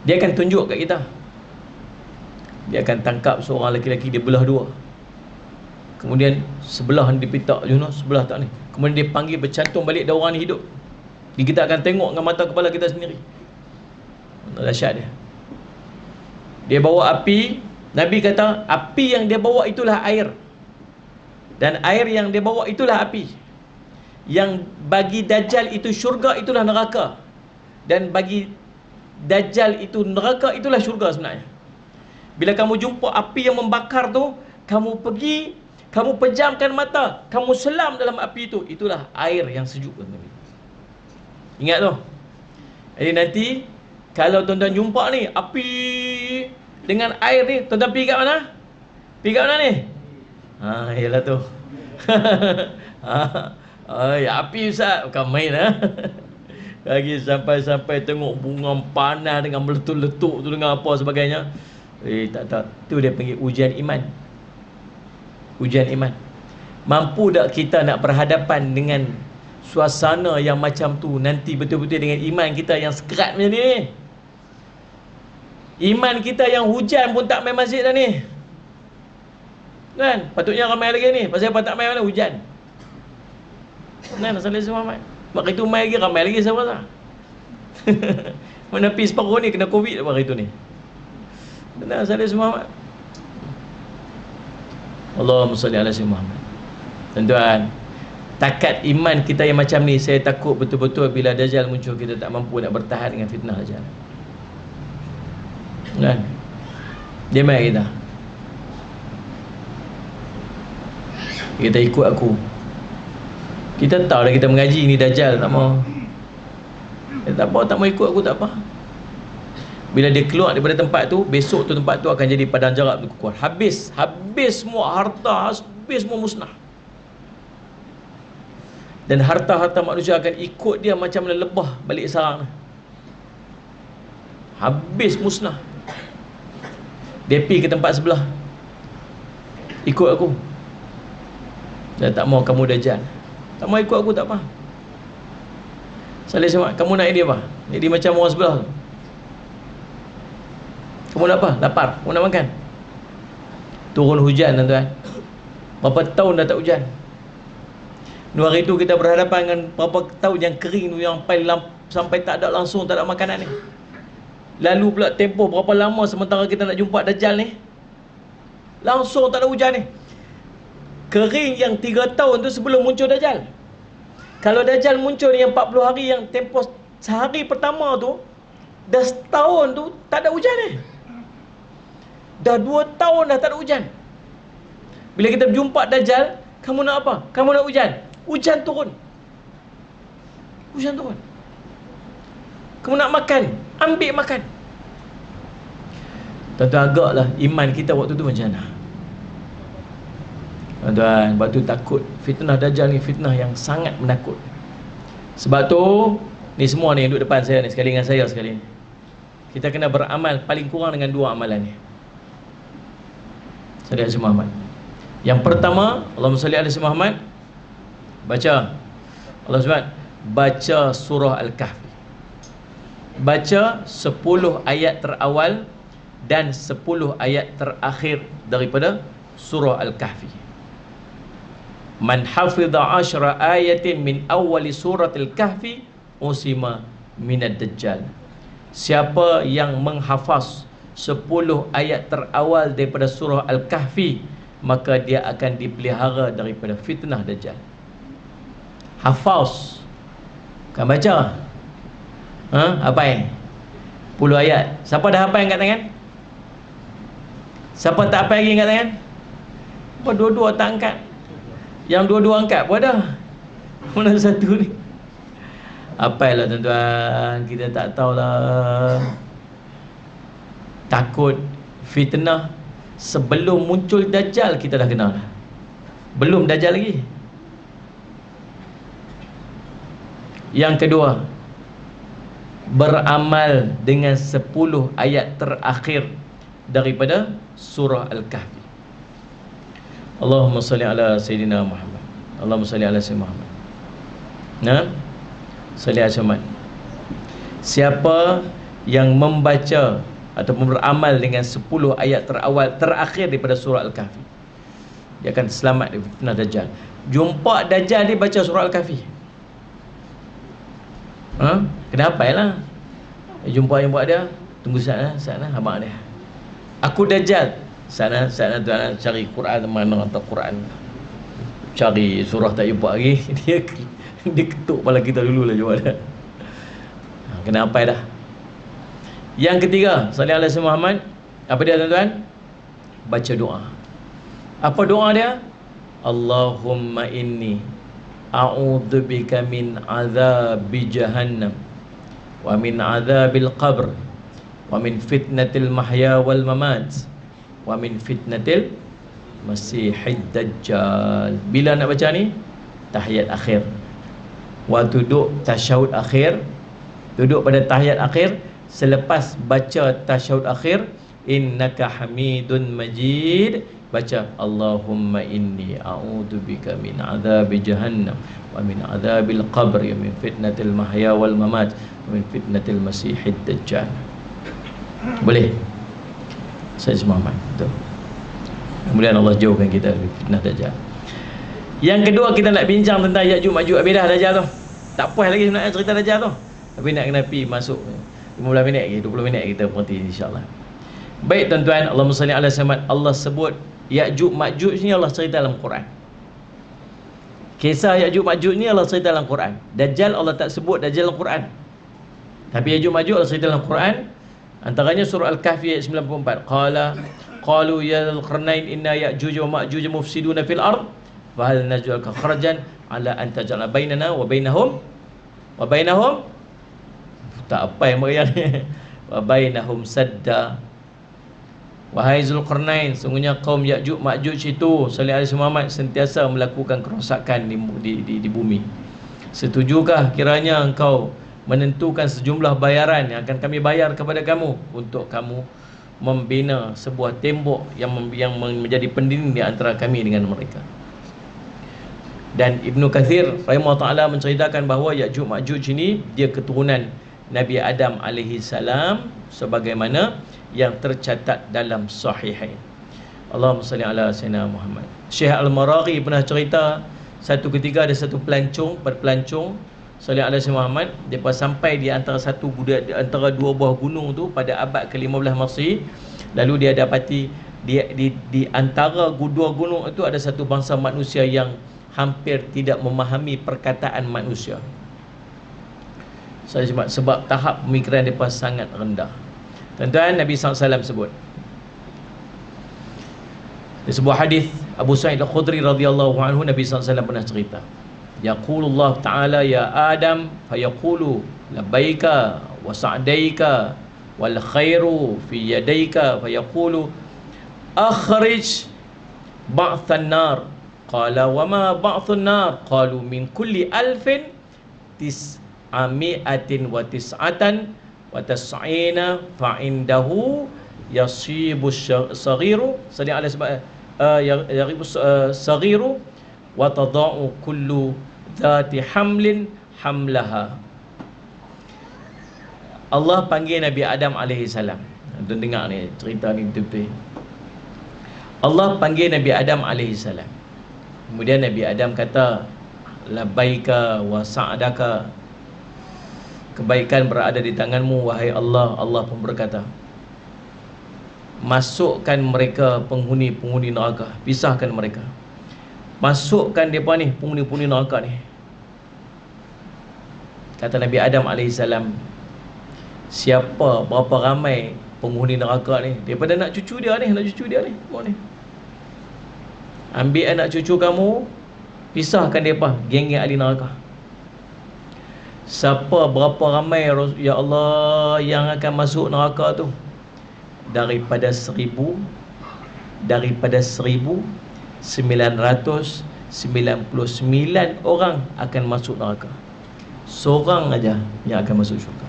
Dia akan tunjuk kat kita. Dia akan tangkap seorang lelaki, dia belah dua. Kemudian sebelah dia pitak Yunus, sebelah tak ni. Kemudian dia panggil bercantum balik dah orang ni hidup. Kita akan tengok dengan mata kepala kita sendiri. Dahsyat dia. Dia bawa api. Nabi kata api yang dia bawa itulah air, dan air yang dia bawa itulah api. Yang bagi Dajjal itu syurga, itulah neraka. Dan bagi Dajjal itu neraka, itulah syurga sebenarnya. Bila kamu jumpa api yang membakar tu, kamu pergi, kamu pejamkan mata, kamu selam dalam api itu, itulah air yang sejuk. Ingat tu. Jadi nanti kalau tuan-tuan jumpa ni api dengan air ni, tuan-tuan pergi kat mana? Pergi kat mana ni? Yalah tu. Api Ustaz, bukan main Lagi sampai tengok bunga panas dengan meletup-letup tu dengan apa sebagainya. Tak. Tu dia panggil ujian iman. Ujian iman. Mampu tak kita nak berhadapan dengan suasana yang macam tu nanti betul-betul dengan iman kita yang sekerat macam ni? Iman kita yang hujan pun tak main masjid dah ni. Kan? Patutnya ramai lagi ni. Pasal apa tak main mana? Hujan. Kan? Asal Islam Muhammad. Waktu itu main lagi, ramai lagi saya rasa. Mana pergi separuh ni kena COVID waktu itu ni. Benar asal Islam Muhammad. Allahumma salli ala sayyidina Muhammad. Tuan-tuan, takat iman kita yang macam ni, saya takut betul-betul bila Dajjal muncul kita tak mampu nak bertahan dengan fitnah Dajjal. Kan? Dia mai kita. Kita ikut aku. Kita tahu dah kita mengaji ni Dajjal tak mau. Tak apa, tak mau ikut aku tak apa. Bila dia keluar daripada tempat tu, besok tu tempat tu akan jadi padang jarab tu kuat. Habis semua harta, habis semua musnah. Dan harta-harta manusia akan ikut dia macam mana lebah balik sarang. Habis musnah. Dia pergi ke tempat sebelah. Ikut aku. Dia tak mau kamu Dajjal. Tak mau ikut aku tak apa. Salih sama, kamu nak dia apa? Jadi macam orang sebelah tu. Kamu nak apa? Lapar, kamu nak makan. Turun hujan tuan-tuan. Berapa tahun dah tak hujan. Dua hari tu kita berhadapan dengan berapa tahun yang kering tu, yang sampai tak ada langsung, tak ada makanan ni. Lalu pula tempoh berapa lama sementara kita nak jumpa Dajjal ni, langsung tak ada hujan ni. Kering yang 3 tahun tu sebelum muncul Dajjal. Kalau Dajjal muncul yang 40 hari, yang tempoh sehari pertama tu, dah setahun tu tak ada hujan ni. Dah 2 tahun dah tak ada hujan. Bila kita jumpa Dajjal, kamu nak apa? Kamu nak hujan? Hujan turun. Hujan turun. Kamu nak makan? Ambil makan. Tuan-tuan, agaklah iman kita waktu tu macam mana? Tuan-tuan, sebab tu takut. Fitnah Dajjal ni fitnah yang sangat menakut. Sebab tu, ni semua ni yang duduk depan saya ni, sekali dengan saya sekali ni, kita kena beramal paling kurang dengan 2 amalan ni. Salih alaihi Muhammad. Yang pertama, Allahumma salli alaihi Muhammad. Baca Allah SWT, baca surah Al-Kahfi. Baca 10 ayat terawal dan 10 ayat terakhir daripada surah Al-Kahfi. Man hafidha 10 ayatin min awali surat Al-Kahfi usima minad Dajjal. Siapa yang menghafaz 10 ayat terawal daripada surah Al-Kahfi, maka dia akan dipelihara daripada fitnah Dajjal. Hafaz, kan baca. Hafal 10 ayat. Siapa dah hafal angkat tangan? Siapa tak hafal lagi angkat tangan? Apa dua-dua tak angkat? Yang dua-dua angkat pun ada. Mana satu ni? Hafal lah tuan-tuan. Kita tak tahulah. Takut fitnah. Sebelum muncul Dajjal kita dah kenal. Belum Dajjal lagi. Yang kedua, beramal dengan 10 ayat terakhir daripada surah Al-Kahfi. Allahumma salli ala Sayyidina Muhammad. Allahumma salli ala sayyidina Muhammad. Nah, salli ala Muhammad. Siapa yang membaca ataupun beramal dengan 10 ayat terawal terakhir daripada surah Al-Kahfi, dia akan selamat dari fitnah Dajjal. Jumpa Dajjal dia baca surah Al-Kahfi. Kenapa lah? Jumpa dia, tunggu sana abang dia. Aku Dajjal. Sana tuan cari Quran, mana hantar Quran. Cari surah tak jumpa lagi. Dia ketuk kepala kita dulu lah jumpa dia. Kenapa dah? Yang ketiga, sallallahu alaihi wasallam Muhammad, apa dia tuan-tuan? Baca doa. Apa doa dia? Allahumma inni a'udzubika min azabi jahannam wa min azabil qabr wa min fitnatil mahya wal mamat wa min fitnatil masihid dajjal. Bila nak baca ni? Tahiyat akhir. Waktu duduk tasyahud akhir, duduk pada tahiyat akhir, selepas baca tasyahud akhir, innaka hamidun majid, baca Allahumma inni a'udzubika min azabi jahannam wa min azabil qabr wa min fitnatil mahya wal mamat wa min fitnatil masihid dajjal. Boleh? Saya Muhammad. Betul. Kemudian Allah jauhkan kita dari fitnah dajjal. Yang kedua, kita nak bincang tentang Ya'juj Ma'juj Abidah Dajjal tu. Tak puas lagi sebenarnya cerita Dajjal tu, tapi nak kena pergi masuk 15 minit lagi, 20 minit kita berhenti insya-Allah. Baik tuan-tuan, Allahumma salli ala Muhammad. Allah sebut Ya'juj Ma'juj ni Allah cerita dalam Quran. Kisah Ya'juj Ma'juj ni Allah cerita dalam Quran. Dajjal Allah tak sebut Dajjal dalam Quran. Tapi Ya'juj Ma'juj Allah cerita dalam Quran. Antaranya surah Al-Kahfi ayat 94. Qalu ya Dzulqarnain inna Ya'juj wa Ma'juj mufsiduna fil ard fa hal naj'aluka kharajan ala an taj'ala bainana wa bainahum tak apa yang meriah ni wa bainahum sadda. Wahai Dzulqarnain, sungguhnya kaum Ya'juj Ma'juj itu, sallallahu alaihi Muhammad, sentiasa melakukan kerosakan di bumi. Setujukah kiranya engkau menentukan sejumlah bayaran yang akan kami bayar kepada kamu untuk kamu membina sebuah tembok yang menjadi pendinding di antara kami dengan mereka. Dan Ibnu Katsir rahimahullah ta'ala menceritakan bahawa Ya'juj Ma'juj ini dia keturunan Nabi Adam alaihi salam sebagaimana yang tercatat dalam Sahihain. Allahumma salli ala sayyidina Muhammad. Syekh Al-Maraghi pernah cerita satu ketika ada satu pelancong sallallahu alaihi Muhammad, depa sampai di antara antara dua buah gunung tu pada abad ke-15 Masehi. Lalu dia dapati di antara dua gunung itu ada satu bangsa manusia yang hampir tidak memahami perkataan manusia. Sebab tahap pemikiran mereka sangat rendah. Tuan-tuan, Nabi SAW sebut di sebuah hadis Abu Sa'id Al-Khudri radhiyallahu anhu, Nabi SAW pernah cerita, yaqulullah ta'ala ya Adam fayaqulu labbaika wa sa'daika wal khairu fi yadaika fayaqulu akhrij ba'than nar. Qala wa ma ba'thun nar? Qalu min kulli alfin tis'ami'atin wa tis'atan wa tas'ina fa'indahu yasibu saghiru sallallahu alaihi wasallam yaribu saghiru wa tada'u kullu dhati hamlin hamlaha. Allah panggil Nabi Adam alaihi salam. Tuan dengar ni cerita ni betul-betul. Allah panggil Nabi Adam alaihi salam. Kemudian Nabi Adam kata, labbaika wa sa'daka, kebaikan berada di tanganmu wahai Allah. Allah pun berkata, masukkan mereka penghuni-penghuni neraka, pisahkan mereka, masukkan mereka ni penghuni-penghuni neraka ni. Kata Nabi Adam AS, siapa, berapa ramai penghuni neraka ni, daripada nak cucu dia ni, ambil anak cucu kamu, pisahkan mereka, geng-geng ahli neraka. Siapa, berapa ramai ya Allah yang akan masuk neraka tu? Daripada 1,999 orang akan masuk neraka. Seorang aja yang akan masuk syurga.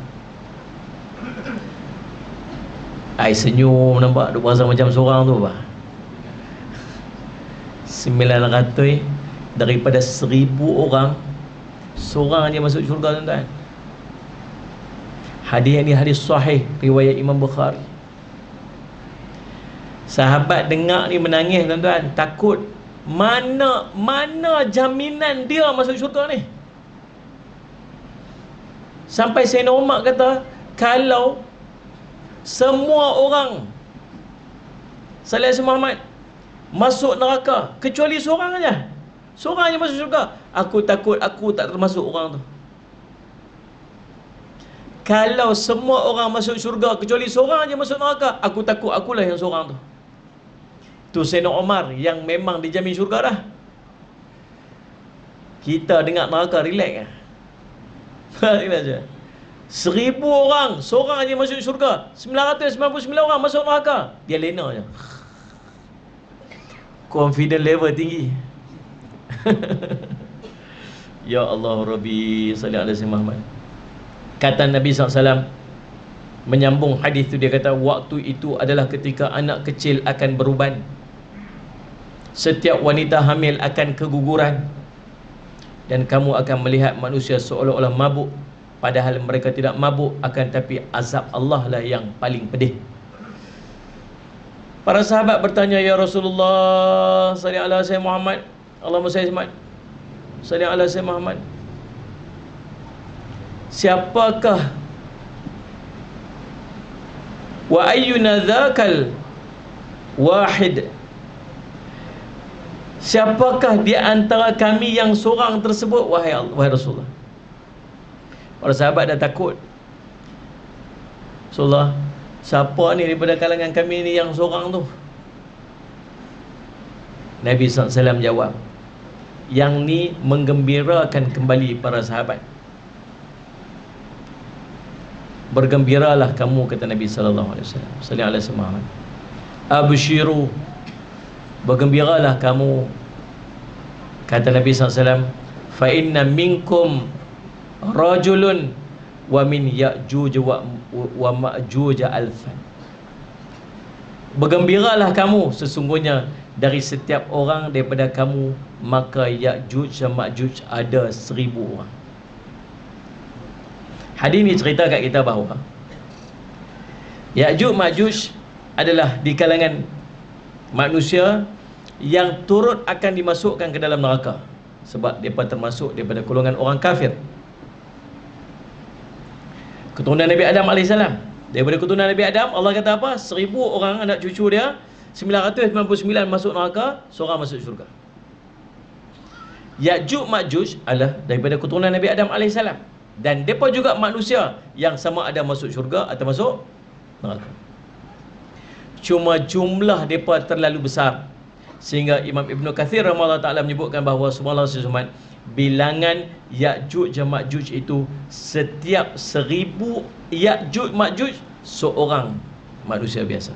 Ai senyum nampak, duk berasa macam seorang tu bah. 999 daripada 1000 orang, seorang je masuk syurga, tuan-tuan. Hadis ini hadis sahih riwayat Imam Bukhari. Sahabat dengar ni menangis, tuan-tuan, takut mana jaminan dia masuk syurga ni. Sampai Sayyidina Umar kata, kalau semua orang Sallallahu Muhammad masuk neraka kecuali seorang aja masuk syurga, aku takut aku tak termasuk orang tu. Kalau semua orang masuk syurga kecuali seorang aja masuk neraka, aku takut akulah yang seorang tu. Tu Sayyidina Umar yang memang dijamin syurga dah. Kita dengar neraka relax lah. Relax je. 1000 orang, seorang aja masuk syurga, 999 orang masuk neraka, dia lena je. Confident level tinggi. Ya Allah Rabbi sallallahu alaihi Muhammad. Kata Nabi SAW menyambung hadis tu, dia kata, waktu itu adalah ketika anak kecil akan beruban, setiap wanita hamil akan keguguran, dan kamu akan melihat manusia seolah-olah mabuk, padahal mereka tidak mabuk, akan tapi azab Allah lah yang paling pedih. Para sahabat bertanya, ya Rasulullah sallallahu alaihi wasallam Muhammad, Allahumma salli ala sayyidina Muhammad, siapakah wa ayyuna dzakal wahid, siapakah di antara kami yang seorang tersebut, wahai Rasulullah. Para sahabat dah takut. Rasulullah, siapa ni daripada kalangan kami ni yang seorang tu? Nabi SAW jawab, yang ni menggembirakan kembali para sahabat. Bergembiralah kamu, kata Nabi SAW. Sallallahu alaihi wasallam. Abshiru, bergembiralah kamu, kata Nabi SAW. Fa inna minkum rajulun wa min Ya'juj wa Ma'juj alfan. Bergembiralah kamu, sesungguhnya dari setiap orang daripada kamu, maka Ya'juj dan Ma'juj ada 1000 orang. Hadis ni cerita kat kita bahawa Ya'juj Ma'juj adalah di kalangan manusia yang turut akan dimasukkan ke dalam neraka, sebab mereka termasuk daripada golongan orang kafir, keturunan Nabi Adam AS. Daripada keturunan Nabi Adam, Allah kata apa? 1000 orang anak cucu dia, 999 masuk neraka, seorang masuk syurga. Ya'juj Ma'juj adalah daripada keturunan Nabi Adam AS, dan mereka juga manusia yang sama ada masuk syurga atau masuk neraka. Cuma jumlah mereka terlalu besar, sehingga Imam Ibn Kathir rahimahullah ta'ala menyebutkan bahawa subhanallah, bilangan Ya'juj dan Ma'juj itu setiap 1000 Ya'juj Ma'juj seorang manusia biasa.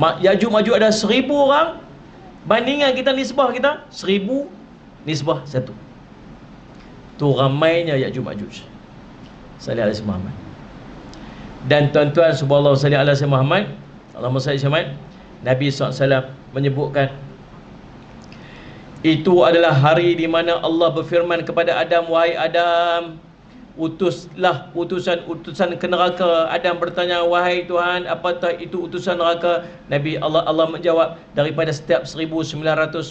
Ya'juj Ma'juj ada 1000 orang, bandingan kita nisbah kita 1000 nisbah 1. Tu ramainya Ya'juj Ma'juj. Sallallahu alaihi Muhammad. Dan tuan-tuan, subhanallah, sallallahu alaihi Muhammad, Allahumma salli Muhammad, Nabi SAW menyebutkan itu adalah hari di mana Allah berfirman kepada Adam, wahai Adam, utuslah utusan ke neraka. Adam bertanya, wahai Tuhan, apakah itu utusan neraka? Nabi Allah menjawab, daripada setiap 1999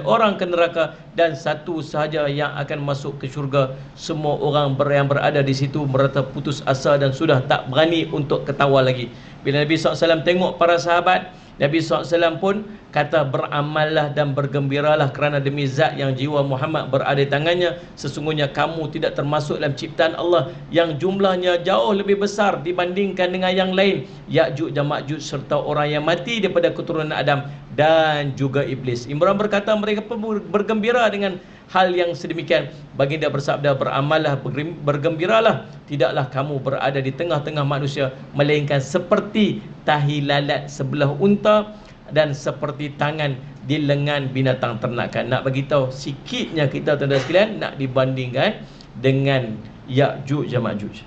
orang ke neraka dan satu sahaja yang akan masuk ke syurga, semua orang yang berada di situ merasa putus asa dan sudah tak berani untuk ketawa lagi. Bila Nabi SAW tengok para sahabat, Nabi SAW pun kata, beramallah dan bergembiralah kerana demi zat yang jiwa Muhammad berada di tangannya, sesungguhnya kamu tidak termasuk dalam ciptaan Allah yang jumlahnya jauh lebih besar dibandingkan dengan yang lain, Ya'juj dan Ma'juj, serta orang yang mati daripada keturunan Adam dan juga iblis. Imran berkata, mereka pun bergembira dengan hal yang sedemikian. Baginda bersabda, beramallah, bergembiralah, tidaklah kamu berada di tengah-tengah manusia melainkan seperti tahi lalat sebelah unta dan seperti tangan di lengan binatang ternakan. Nak bagi tahu sikitnya kita, tuan-tuan sekalian, nak dibandingkan dengan Ya'juj dan Ma'juj.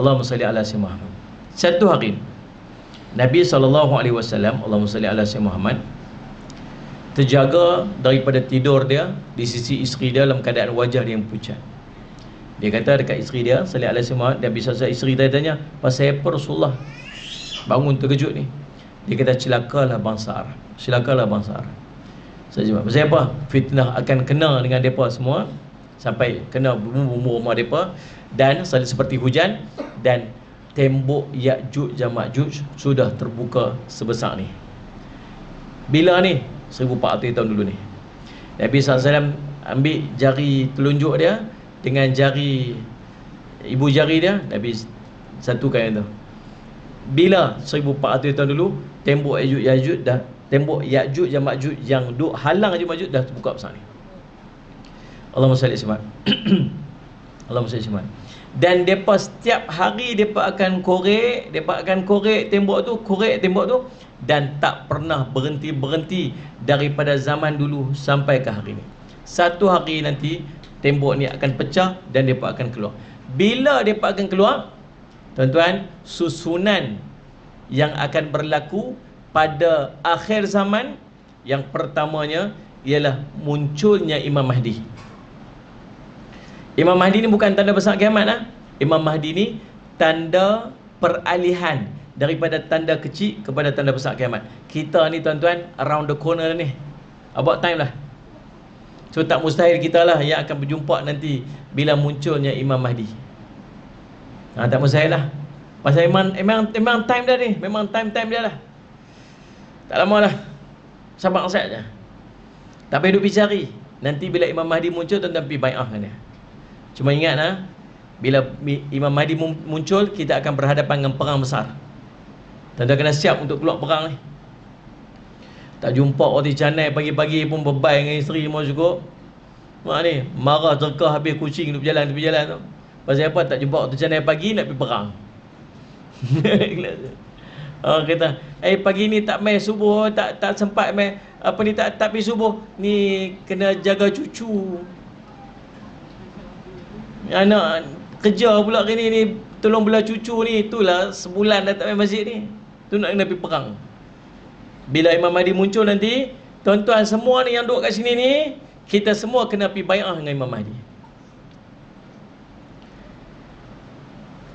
Allahumma salli ala sayyidina Muhammad. Satu hari Nabi SAW, Allahumma salli ala sayyidina Muhammad, terjaga daripada tidur dia di sisi isteri dia dalam keadaan wajah dia yang pucat. Dia kata dekat isteri dia, sallallahu alaihi wasallam, dan bisa isteri dia tanya, pasal apa Rasulullah bangun terkejut ni? Dia kata, celakalah bangsa Arab. Celakalah bangsa Arab. Pasal apa? Fitnah akan kena dengan mereka semua, sampai kena bumbu-bumbu rumah mereka, dan seperti hujan, dan tembok Ya'juj dan Ma'juj sudah terbuka sebesar ni. Bila ni? 1400 tahun dulu ni. Nabi SAW ambil jari telunjuk dia dengan jari ibu jari dia, Nabi satukan itu. Bila 1400 tahun dulu, tembok Ya'juj dah, tembok Ya'juj dan Ma'juj yang duk halang Ya'juj Ma'juj dah terbuka besar ni. Allahumma salli alaihi wasallam. Allahumma salli alaihi wasallam. Dan depa setiap hari depa akan korek, tembok tu, dan tak pernah berhenti daripada zaman dulu sampai ke hari ni. Satu hari nanti tembok ni akan pecah dan depa akan keluar. Bila depa akan keluar, tuan-tuan, susunan yang akan berlaku pada akhir zaman, yang pertamanya ialah munculnya Imam Mahdi. Imam Mahdi ni bukan tanda besar kiamat lah. Imam Mahdi ni tanda peralihan daripada tanda kecil kepada tanda besar kiamat. Kita ni tuan-tuan, around the corner ni, about time lah. So tak mustahil kita lah yang akan berjumpa nanti bila munculnya Imam Mahdi. Tak mustahil lah. Pasal memang time dah ni. Memang time dia lah. Tak lama lah. Sabar saja. Tak payah duk pergi. Nanti bila Imam Mahdi muncul, tuan-tuan pergi bai'ah kan dia. Cuma ingat lah, bila Imam Mahdi muncul, kita akan berhadapan dengan perang besar. Tuan-tuan kena siap untuk keluar perang ni. Tak jumpa roti canai pagi-pagi pun bebai dengan isteri mau cukup. Mak ni marah terkah habis kucing duk berjalan tu. Pasal apa? Tak jumpa roti canai pagi nak pergi perang. Kata, pagi ni tak main subuh, tak sempat main apa ni, tak pergi subuh. Ni kena jaga cucu. Anak kerja pula hari ni tolong bela cucu ni. Itulah sebulan dah tak main masjid ni. Tu nak kena pergi perang. Bila Imam Mahdi muncul nanti, tuan-tuan semua ni yang duduk kat sini ni, kita semua kena pergi bai'ah dengan Imam Mahdi.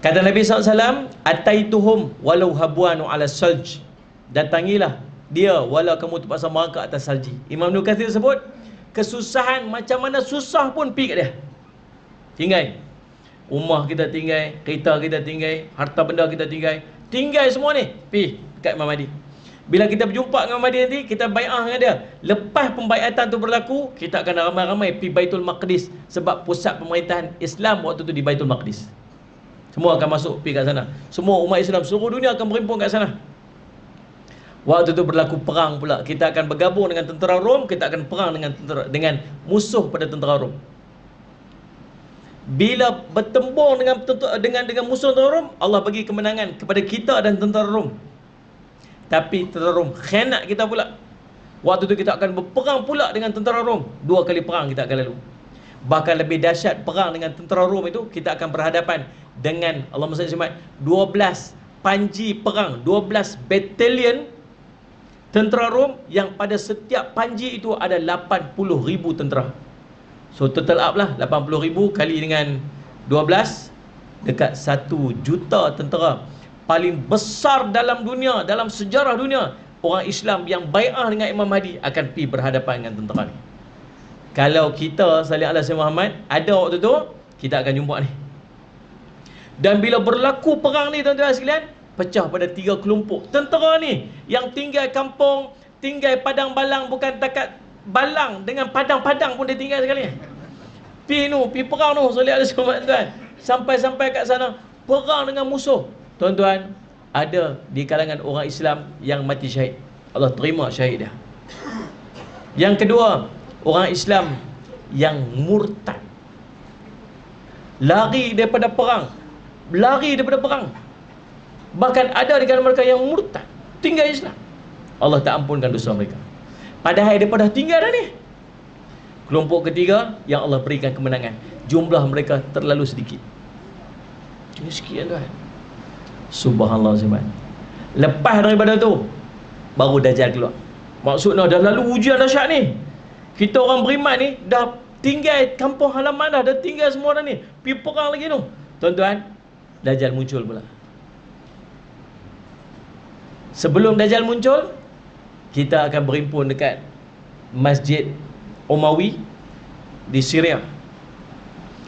Kata Nabi SAW, ataituhum walau habwanu ala salj. Datangilah dia walau kamu terpaksa merangkak atas salji. Imam Ibn Katsir sebut, kesusahan macam mana susah pun pergi kat dia. Tinggal rumah kita, tinggal kereta kita, tinggal harta benda kita, tinggal semua ni, pergi dekat Imam Mahdi. Bila kita berjumpa dengan Imam Mahdi nanti, kita bai'ah dengan dia. Lepas pembai'atan tu berlaku, kita akan ramai-ramai pergi Baitul Maqdis. Sebab pusat pemerintahan Islam waktu tu di Baitul Maqdis. Semua akan masuk pergi kat sana. Semua umat Islam seluruh dunia akan berhimpun kat sana. Waktu tu berlaku perang pula. Kita akan bergabung dengan tentera Rom, kita akan perang dengan musuh pada tentera Rom. Bila bertembung dengan musuh tentera Rom, Allah bagi kemenangan kepada kita dan tentera Rom. Tapi tentera Rom khianat kita pula. Waktu tu kita akan berperang pula dengan tentera Rom. 2 kali perang kita akan lalu. Bahkan lebih dahsyat perang dengan tentera Rom itu, kita akan berhadapan dengan, Allah SWT, 12 panji perang, 12 batalion tentera Rom, yang pada setiap panji itu ada 80,000 tentera. So total up lah 80,000 kali dengan 12, dekat 1 juta tentera. Paling besar dalam dunia, dalam sejarah dunia, orang Islam yang bai'ah dengan Imam Mahdi akan pergi berhadapan dengan tentera ni. Kalau kita salih ala Sayyidina Muhammad ada waktu tu, kita akan jumpa ni. Dan bila berlaku perang ni, tuan-tuan sekalian, pecah pada 3 kelompok. Tentera ni yang tinggal kampung, tinggal padang balang, bukan takat balang, dengan padang-padang pun dia tinggal sekali. Pergi perang tu, salih ala Sayyidina Muhammad, tuan. Sampai kat sana, perang dengan musuh. Tuan-tuan, ada di kalangan orang Islam yang mati syahid. Allah terima syahid dia. Yang kedua, orang Islam yang murtad, lari daripada perang. Bahkan ada di kalangan mereka yang murtad, tinggal Islam. Allah tak ampunkan dosa mereka. Padahal mereka dah tinggal dah ni. Kelompok ketiga yang Allah berikan kemenangan, jumlah mereka terlalu sedikit. Ini sekian tuan. Subhanallah. Lepas daripada tu, baru Dajjal keluar. Maksudnya dah lalu ujian dahsyat ni. Kita orang beriman ni dah tinggal kampung halaman dah tinggal semua dah ni. Pergi perang lagi tu. Tuan-tuan, Dajjal muncul pula. Sebelum Dajjal muncul, kita akan berhimpun dekat Masjid Umawi di Syria.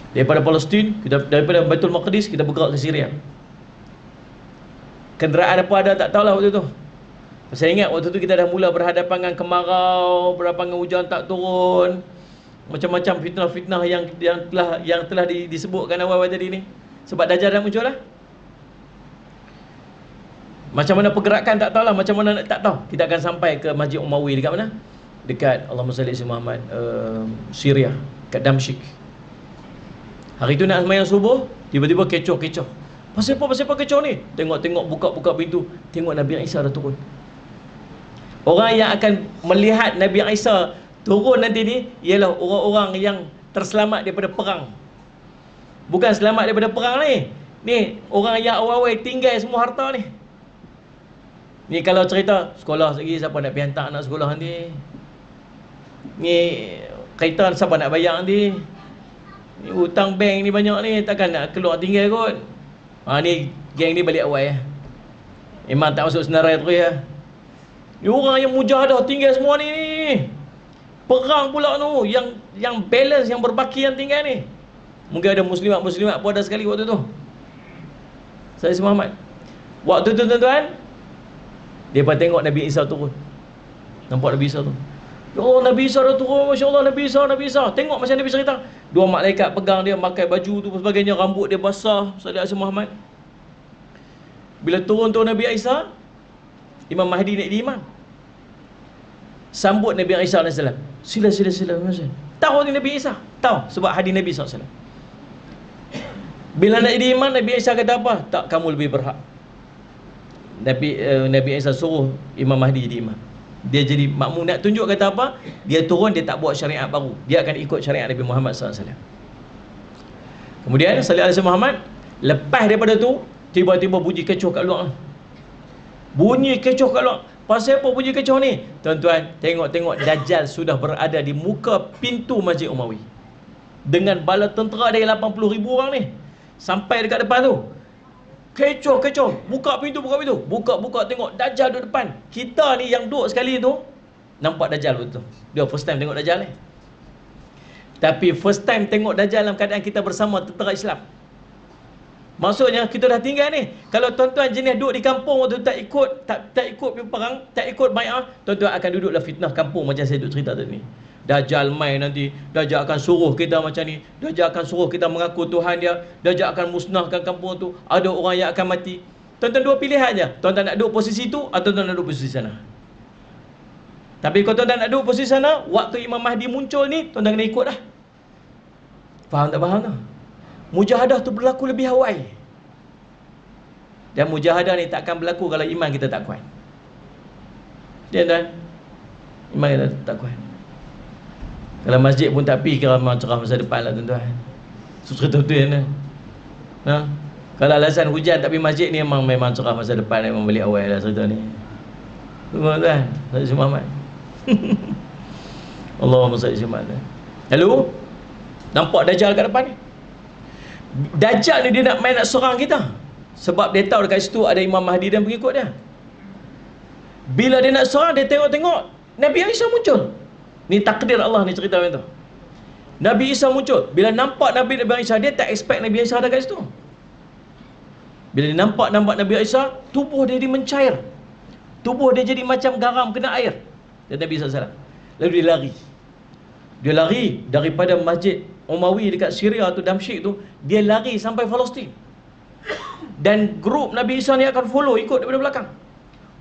Daripada Palestin, daripada Baitul Maqdis, kita bergerak ke Syria. Kenderaan apa ada tak tahulah waktu tu. Saya ingat waktu tu kita dah mula berhadapan dengan kemarau, berhadapan dengan hujan tak turun, macam-macam fitnah-fitnah yang telah disebutkan awal-awal tadi ni. Sebab Dajjal dah muncul lah. Macam mana pergerakan tak tahulah, macam mana tak tahu. Kita akan sampai ke Masjid Umawi dekat mana? Dekat Allahumma salli ala Muhammad, Syria, kat Damsyik. Hari tu nak sembahyang subuh, tiba-tiba kecoh-kecoh. Pasal apa kecoh ni? Tengok-tengok, buka-buka pintu, tengok Nabi Isa dah turun. Orang yang akan melihat Nabi Isa turun nanti ni ialah orang-orang yang terselamat daripada perang. Bukan selamat daripada perang ni. Ni orang yang awal-awal tinggal semua harta ni. Ni kalau cerita sekolah lagi, siapa nak pergi hantar anak sekolah nanti? Ni kereta siapa nak bayar nanti? Ni hutang bank ni banyak ni, takkan nak keluar tinggal kot. Ni geng ni balik awal ya. Memang tak masuk senarai terus ya. Ni orang yang mujahadah tinggal semua ni. Perang pula tu, yang balance, yang berbaki yang tinggal ni. Mungkin ada muslimat pun ada sekali waktu tu. Saya Muhammad. Waktu tu tuan-tuan, depa tengok Nabi Isa turun. Nampak Nabi Isa tu. Ya Allah, Nabi Isa dah turun, Masya Allah, Nabi Isa. Tengok macam Nabi cerita. Dua malaikat pegang dia, pakai baju tu sebagainya, rambut dia basah. Sallallahu alaihi Muhammad. Bila turun Nabi Isa, Imam Mahdi naik di imam. Sambut Nabi Isa AS. Sila. Tahu ni Nabi Isa? Tahu, sebab hadis Nabi SAW. Bila naik di imam, Nabi Isa kata apa? Tak, kamu lebih berhak. Nabi Isa suruh Imam Mahdi jadi imam. Dia jadi makmum. Nak tunjuk kata apa? Dia turun, dia tak buat syariat baru. Dia akan ikut syariat Nabi Muhammad SAW. Kemudian sallallahu alaihi Muhammad, lepas daripada tu, tiba-tiba bunyi kecoh kat luar. Bunyi kecoh kat luar. Pasal apa bunyi kecoh ni? Tuan-tuan, tengok Dajjal sudah berada di muka pintu Masjid Umawi. Dengan bala tentera dari 80,000 orang ni. Sampai dekat depan tu. Kecoh. Buka pintu. Buka, tengok Dajjal duduk depan. Kita ni yang duduk sekali tu, nampak Dajjal betul. Dia first time tengok Dajjal ni. Tapi first time tengok Dajjal dalam keadaan kita bersama tentera Islam. Maksudnya kita dah tinggal ni. Kalau tuan-tuan jenis duduk di kampung waktu tak ikut perang, tak ikut bai'ah, tuan-tuan akan duduklah fitnah kampung macam saya duduk cerita tadi ni. Dajjal main nanti, Dajjal akan suruh kita macam ni, Dajjal akan suruh kita mengaku Tuhan dia, Dajjal akan musnahkan kampung tu, ada orang yang akan mati. Tuan-tuan dua pilihan je. Tuan-tuan nak duduk posisi tu atau tuan-tuan nak duduk posisi sana. Tapi kalau tuan-tuan nak duduk posisi sana, waktu Imam Mahdi muncul ni, tuan-tuan kena ikut dah. Faham tak faham tak? Mujahadah tu berlaku lebih awal. Dan mujahadah ni tak akan berlaku kalau iman kita tak kuat. Dia tuan, iman kita tak kuat. Kalau masjid pun tak pergi, kira cerah masa depan lah tuan-tuan. Cerita tu kan. Kalau alasan hujan tak pergi masjid ni, memang cerah masa depan, memang balik awal lah cerita ni. Tuan-tuan, saya Muhammad. Allahumma salli ala Muhammad. Lalu nampak Dajjal kat depan ni. Dajjal ni dia nak serang kita. Sebab dia tahu dekat situ ada Imam Mahdi dan pengikut dia. Bila dia nak serang, dia tengok Nabi Isa muncul. Ni takdir Allah ni cerita macam tu. Nabi Isa muncul. Bila nampak Nabi Isa, dia tak expect Nabi Isa ada kat situ. Bila dia nampak Nabi Isa, tubuh dia mencair. Tubuh dia jadi macam garam kena air. Dan Nabi SAW. Lalu dia lari daripada Masjid Umawi dekat Syria tu, Damsyik tu, dia lari sampai Palestin. Dan grup Nabi Isa ni akan follow, ikut daripada belakang.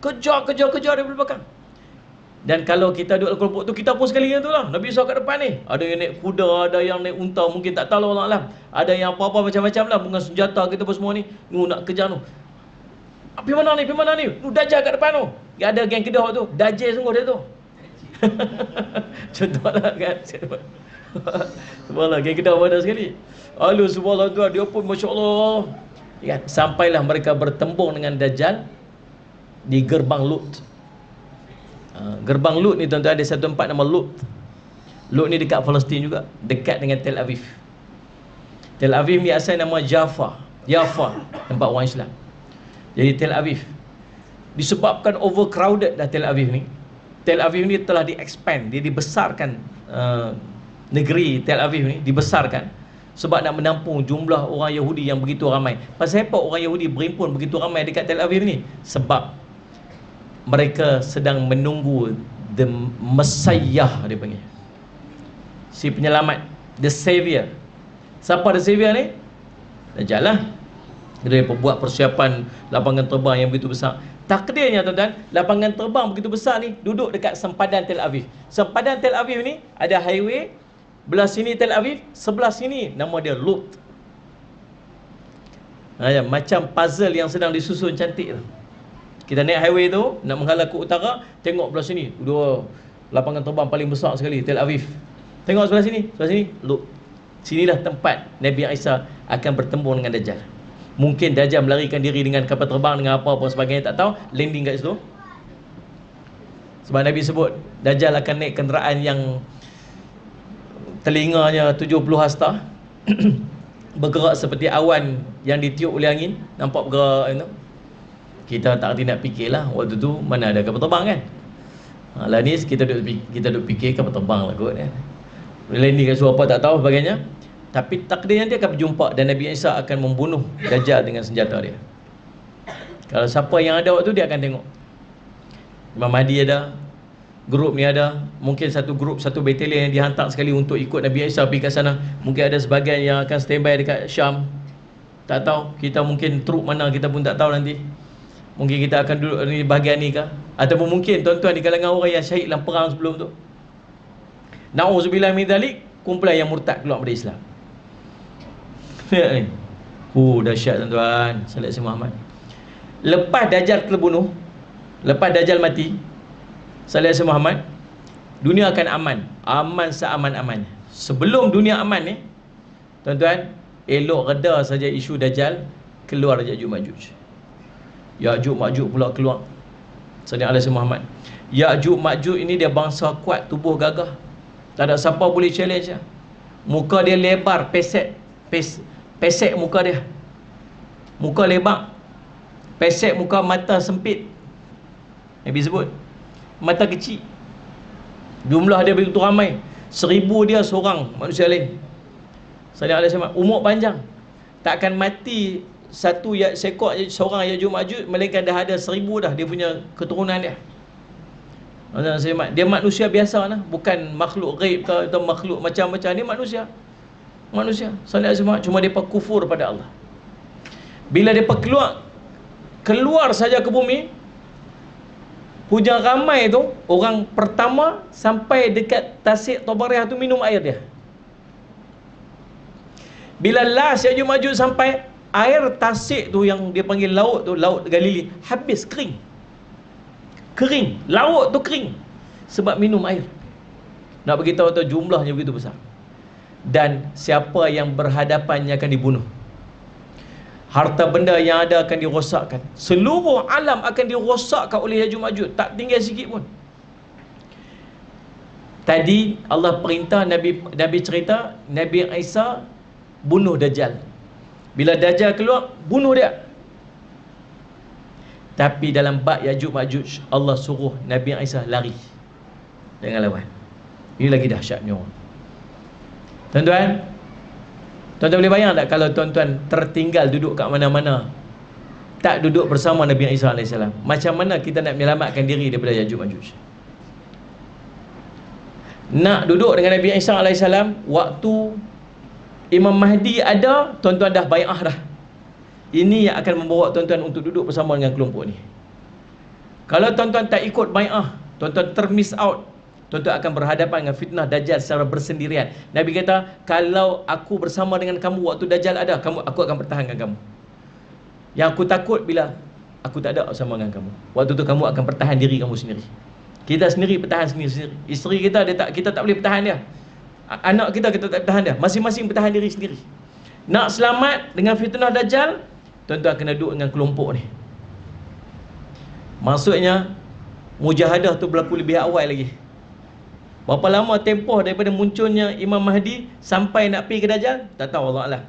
Kejar daripada belakang. Dan kalau kita duduk dalam kelompok tu, kita pun sekali yang tu lah. Nabi Isa kat depan ni. Ada yang naik kuda, ada yang naik unta, mungkin tak tahu Allah Alam. Ada yang apa-apa macam-macam lah, dengan senjata kita pun semua ni. Nak kejar tu. Pergi mana ni? Dajjal kat depan tu. Ada geng Kedah tu. Dajjal sungguh dia tu. Contohlah kan. Subhanallah, geng Kedah ada sekali. Alu subhanallah tu, dia pun Masya Allah. Ya, sampailah mereka bertembung dengan Dajjal di gerbang Lut. Gerbang Lut ni tuan-tuan, ada satu tempat nama Lut. Lut ni dekat Palestin juga, dekat dengan Tel Aviv. Tel Aviv ni asal nama Jaffa, tempat orang Islam. Jadi Tel Aviv, disebabkan overcrowded dah Tel Aviv ni. Tel Aviv ni telah di-expand, dia dibesarkan. Negeri Tel Aviv ni dibesarkan sebab nak menampung jumlah orang Yahudi yang begitu ramai. Pasal apa orang Yahudi berimpun begitu ramai dekat Tel Aviv ni? Sebab mereka sedang menunggu the Messiah, dia panggil, si penyelamat, the Savior. Siapa the Savior ni? Dajjal lah. Dia buat persiapan lapangan terbang yang begitu besar. Takdirnya tuan-tuan, lapangan terbang begitu besar ni duduk dekat sempadan Tel Aviv. Sempadan Tel Aviv ni ada highway, belah sini Tel Aviv, sebelah sini nama dia Lut. Macam puzzle yang sedang disusun cantik tu. Kita naik highway tu, nak menghala ke utara, tengok belah sini, dua lapangan terbang paling besar sekali, Tel Aviv. Tengok sebelah sini Lut. Sinilah tempat Nabi Isa akan bertemu dengan Dajjal. Mungkin Dajjal melarikan diri dengan kapal terbang, dengan apa-apa sebagainya, tak tahu, landing kat situ. Sebab Nabi sebut Dajjal akan naik kenderaan yang telinganya 70 hasta bergerak seperti awan yang ditiup oleh angin, nampak bergerak, kita tak reti nak fikirlah. Waktu tu mana ada kapal terbang kan. Lah ni kita duk fikir kapal terbang lah kot kan. Landing kat situ apa tak tahu sebagainya. Tapi takdirnya dia akan berjumpa dan Nabi Isa akan membunuh Dajjal dengan senjata dia. Kalau siapa yang ada waktu dia akan tengok. Imam Mahdi ada, grup ni ada, mungkin satu grup, satu batalion yang dihantar sekali untuk ikut Nabi Isa pergi ke sana. Mungkin ada sebahagian yang akan standby dekat Syam. Tak tahu, kita mungkin trup mana kita pun tak tahu nanti. Mungkin kita akan duduk di bahagian ni kah? Ataupun mungkin tuan-tuan di kalangan orang yang syahid dalam perang sebelum tu. Na'udzubillah min dzalik, kumpulan yang murtad keluar dari Islam. Dahsyat tuan-tuan. Salat si Muhammad. Lepas Dajjal terbunuh, lepas Dajjal mati, salat si Muhammad, dunia akan aman. Aman seaman-aman. Sebelum dunia aman ni, tuan-tuan, elok reda saja isu Dajjal, keluar Ya'juj Ma'juj. Ya'juj Ma'juj pula keluar. Salat si Muhammad. Ya'juj Ma'juj ini dia bangsa kuat, tubuh gagah. Tak ada siapa boleh challenge dia. Muka dia lebar, pesek muka dia. Muka lebar, pesek muka, mata sempit. Nabi sebut mata kecil. Jumlah dia begitu ramai, 1000 dia seorang manusia lain. Sallallahu alaihi wasallam. Umur panjang, takkan mati satu seekor seorang Ya'juj Ma'juj, melainkan dah ada 1000 dah dia punya keturunan dia. Dia manusia biasa lah, bukan makhluk ghaib ke atau makhluk macam-macam. Dia manusia sallallahu alaihi wasallam. Cuma depa kufur pada Allah. Bila depa keluar saja ke bumi, hujang ramai tu, orang pertama sampai dekat Tasik Tabariah tu minum air dia. Bila last Ya'juj Ma'juj sampai, air Tasik tu yang dia panggil laut tu, laut Galili, habis, kering. Laut tu kering sebab minum air. Nak beritahu tu jumlahnya begitu besar. Dan siapa yang berhadapannya akan dibunuh. Harta benda yang ada akan dirosakkan. Seluruh alam akan dirosakkan oleh Ya'juj Ma'juj, tak tinggal sikit pun. Tadi Allah perintah, Nabi cerita Nabi Isa bunuh Dajjal. Bila Dajjal keluar, bunuh dia. Tapi dalam bab Ya'juj Ma'juj, Allah suruh Nabi Isa lari, jangan lawan. Ini lagi dahsyatnya. Tuan-tuan boleh bayang tak kalau tuan-tuan tertinggal duduk kat mana-mana, tak duduk bersama Nabi Isa AS, macam mana kita nak menyelamatkan diri daripada Ya'juj Ma'juj? Nak duduk dengan Nabi Isa AS waktu Imam Mahdi ada, tuan-tuan dah bai'ah dah. Ini yang akan membawa tuan-tuan untuk duduk bersama dengan kelompok ni. Kalau tuan-tuan tak ikut bai'ah, tuan-tuan termiss out, tuan-tuan akan berhadapan dengan fitnah Dajjal secara bersendirian. Nabi kata, kalau aku bersama dengan kamu waktu Dajjal ada, aku akan pertahankan kamu. Yang aku takut bila aku tak ada bersama dengan kamu, waktu tu kamu akan pertahan diri kamu sendiri. Kita sendiri pertahan sendiri. Isteri kita, kita tak boleh pertahan dia. Anak kita tak pertahan dia. Masing-masing pertahan diri sendiri. Nak selamat dengan fitnah Dajjal, tuan-tuan kena duduk dengan kelompok ni. Maksudnya, mujahadah tu berlaku lebih awal lagi. Berapa lama tempoh daripada munculnya Imam Mahdi sampai nak pergi ke Dajjal? Tak tahu, Allah Alam.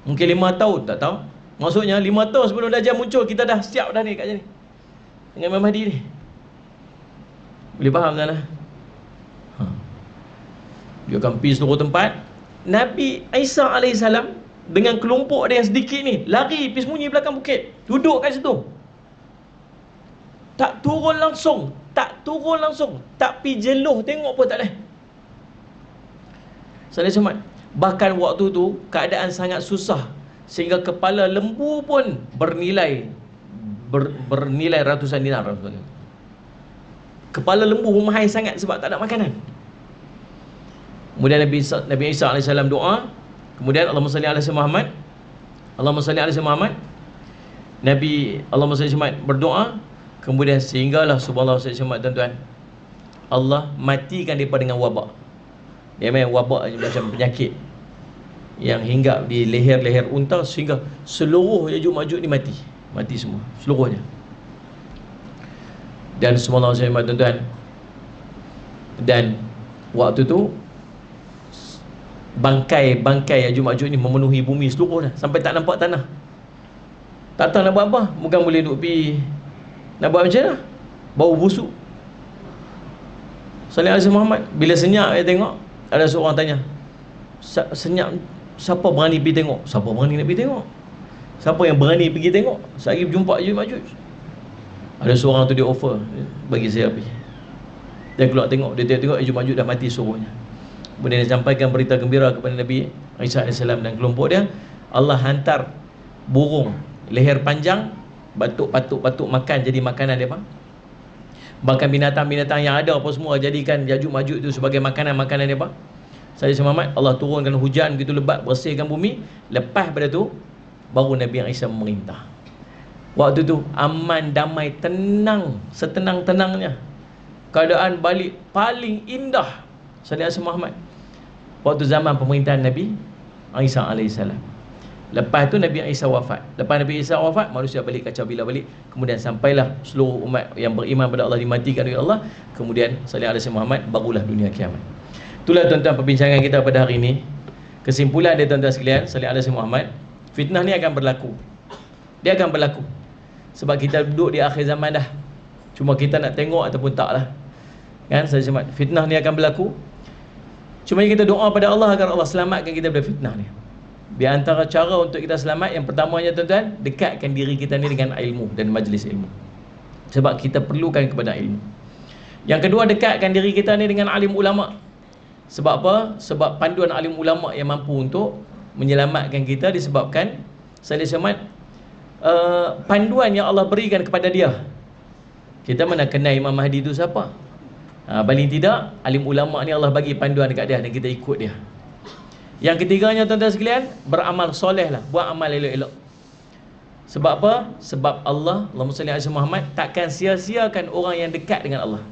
Mungkin 5 tahun, tak tahu. Maksudnya 5 tahun sebelum Dajjal muncul, kita dah siap dah ni kat sini dengan Imam Mahdi ni. Boleh faham tak lah? Dia akan pergi seluruh tempat. Nabi Isa AS dengan kelompok dia yang sedikit ni lari pergi sembunyi belakang bukit, duduk kat situ, tak turun langsung, tak pergi jeluh tengok pun tak boleh. Salih Somad, bahkan waktu tu keadaan sangat susah sehingga kepala lembu pun bernilai ratusan dinar. Kepala lembu mahal sangat sebab tak ada makanan. Kemudian Nabi Isa AS doa. Kemudian Allahumma salli ala sayyidina Muhammad, Allahumma salli ala sayyidina Muhammad. Nabi Allahumma salli Muhammad berdoa. Kemudian sehinggalah subhanallah sayyidina Muhammad, tuan-tuan, Allah matikan mereka dengan wabak. Dia memang wabak macam penyakit yang hinggap di leher-leher unta sehingga seluruh Yajuj Majuj ni mati semua, seluruhnya. Dan subhanallah sayyidina Muhammad, tuan-tuan, dan waktu tu bangkai Yajuj Majuj ni memenuhi bumi seluruh dah, sampai tak nampak tanah. Tak tahu nak buat apa, bukan boleh duduk pergi nak buat macam mana, bau busuk. Salih alaihi Muhammad, bila senyap dia tengok, ada seorang tanya, senyap, siapa berani pergi tengok? Siapa berani nak pergi tengok? Siapa yang berani pergi tengok? Saya pergi berjumpa Yajuj Majuj. Ada seorang tu dia offer, bagi saya pergi. Dia keluar tengok, dia tengok Yajuj Majuj dah mati seluruhnya. Kemudian dia sampaikan berita gembira kepada Nabi Isa AS dan kelompok dia. Allah hantar burung leher panjang, batuk makan jadi makanan dia, bang. Bahkan binatang-binatang yang ada apa semua jadikan Yajuj Majuj itu sebagai makanan dia, bang. Saya Muhammad, Allah turunkan hujan begitu lebat, bersihkan bumi. Lepas pada tu baru Nabi Isa memerintah. Waktu tu aman, damai, tenang, setenang-tenangnya. Keadaan balik paling indah. Salih alaihi Muhammad waktu zaman pemerintahan Nabi Isa AS. Lepas tu Nabi Isa wafat. Lepas Nabi Isa wafat, manusia balik kacau bila balik. Kemudian sampailah seluruh umat yang beriman pada Allah dimatikan oleh Allah. Kemudian Salih alaihi Muhammad, barulah dunia kiamat. Itulah tuan-tuan perbincangan kita pada hari ini. Kesimpulan dia tuan-tuan sekalian, Salih alaihi Muhammad, fitnah ni akan berlaku. Dia akan berlaku sebab kita duduk di akhir zaman dah. Cuma kita nak tengok ataupun tak lah, kan? Salih Muhammad, fitnah ni akan berlaku. Cuma kita doa pada Allah agar Allah selamatkan kita dari fitnah ni. Di antara cara untuk kita selamat, yang pertamanya tuan-tuan, dekatkan diri kita ni dengan ilmu dan majlis ilmu. Sebab kita perlukan kepada ilmu. Yang kedua, dekatkan diri kita ni dengan alim ulama. Sebab apa? Sebab panduan alim ulama yang mampu untuk menyelamatkan kita disebabkan Salih Muhammad, panduan yang Allah berikan kepada dia. Kita mana kenal Imam Mahdi itu siapa? Paling tidak alim ulama ni Allah bagi panduan dekat dia dan kita ikut dia. Yang ketiganya tuan-tuan sekalian, beramal soleh lah, buat amal elok-elok. Sebab apa? Sebab Allah, Allahumma salli ala Muhammad, takkan sia-siakan orang yang dekat dengan Allah.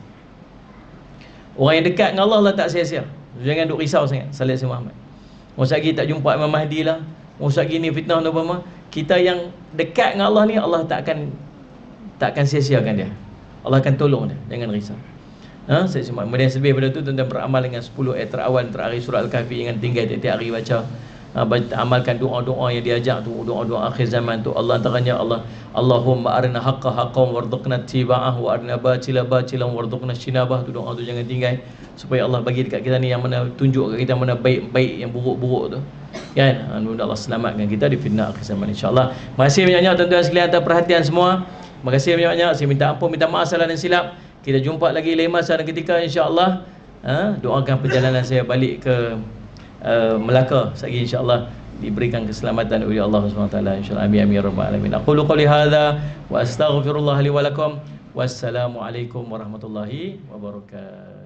Orang yang dekat dengan Allah, Allah tak sia-sia. Jangan duk risau sangat. Salli ala Muhammad. Masa lagi tak jumpa Imam Mahdi lah, masa lagi ni fitnah tu apa. Kita yang dekat dengan Allah ni, Allah takkan sia-siakan dia. Allah akan tolong dia, jangan risau. Saya cuma kemudian lebih pada tu tuan-tuan beramal dengan 10 ayat terawan terakhir surah Al-Kahfi, dengan tinggal tiap-tiap hari baca. Amalkan doa-doa yang diajak tu, doa-doa akhir zaman tu. Allah antaranya Allahumma arina haqqa haqqan warzuqna ittiba'ah wa arina batila batilan warzuqna ijtinabah. Tu doa tu jangan tinggal, supaya Allah bagi dekat kita ni yang mana, tunjuk kat kita mana baik-baik, yang buruk-buruk tu, kan? Mudah Allah selamatkan kita di fitnah akhir zaman, insya-Allah. Terima kasih banyak-banyak tuan-tuan sekalian atas perhatian semua. Terima kasih banyak-banyak. Saya minta ampun, minta maaf salah dan silap. Kita jumpa lagi lain masa dan ketika, insya-Allah. Doakan perjalanan saya balik ke Melaka lagi, insya-Allah diberikan keselamatan oleh Allah SWT, insya-Allah. Amin amin ya rabbal alamin. Aqulu qouli hadza wa astaghfirullah li wa lakum. Wassalamualaikum warahmatullahi wabarakatuh.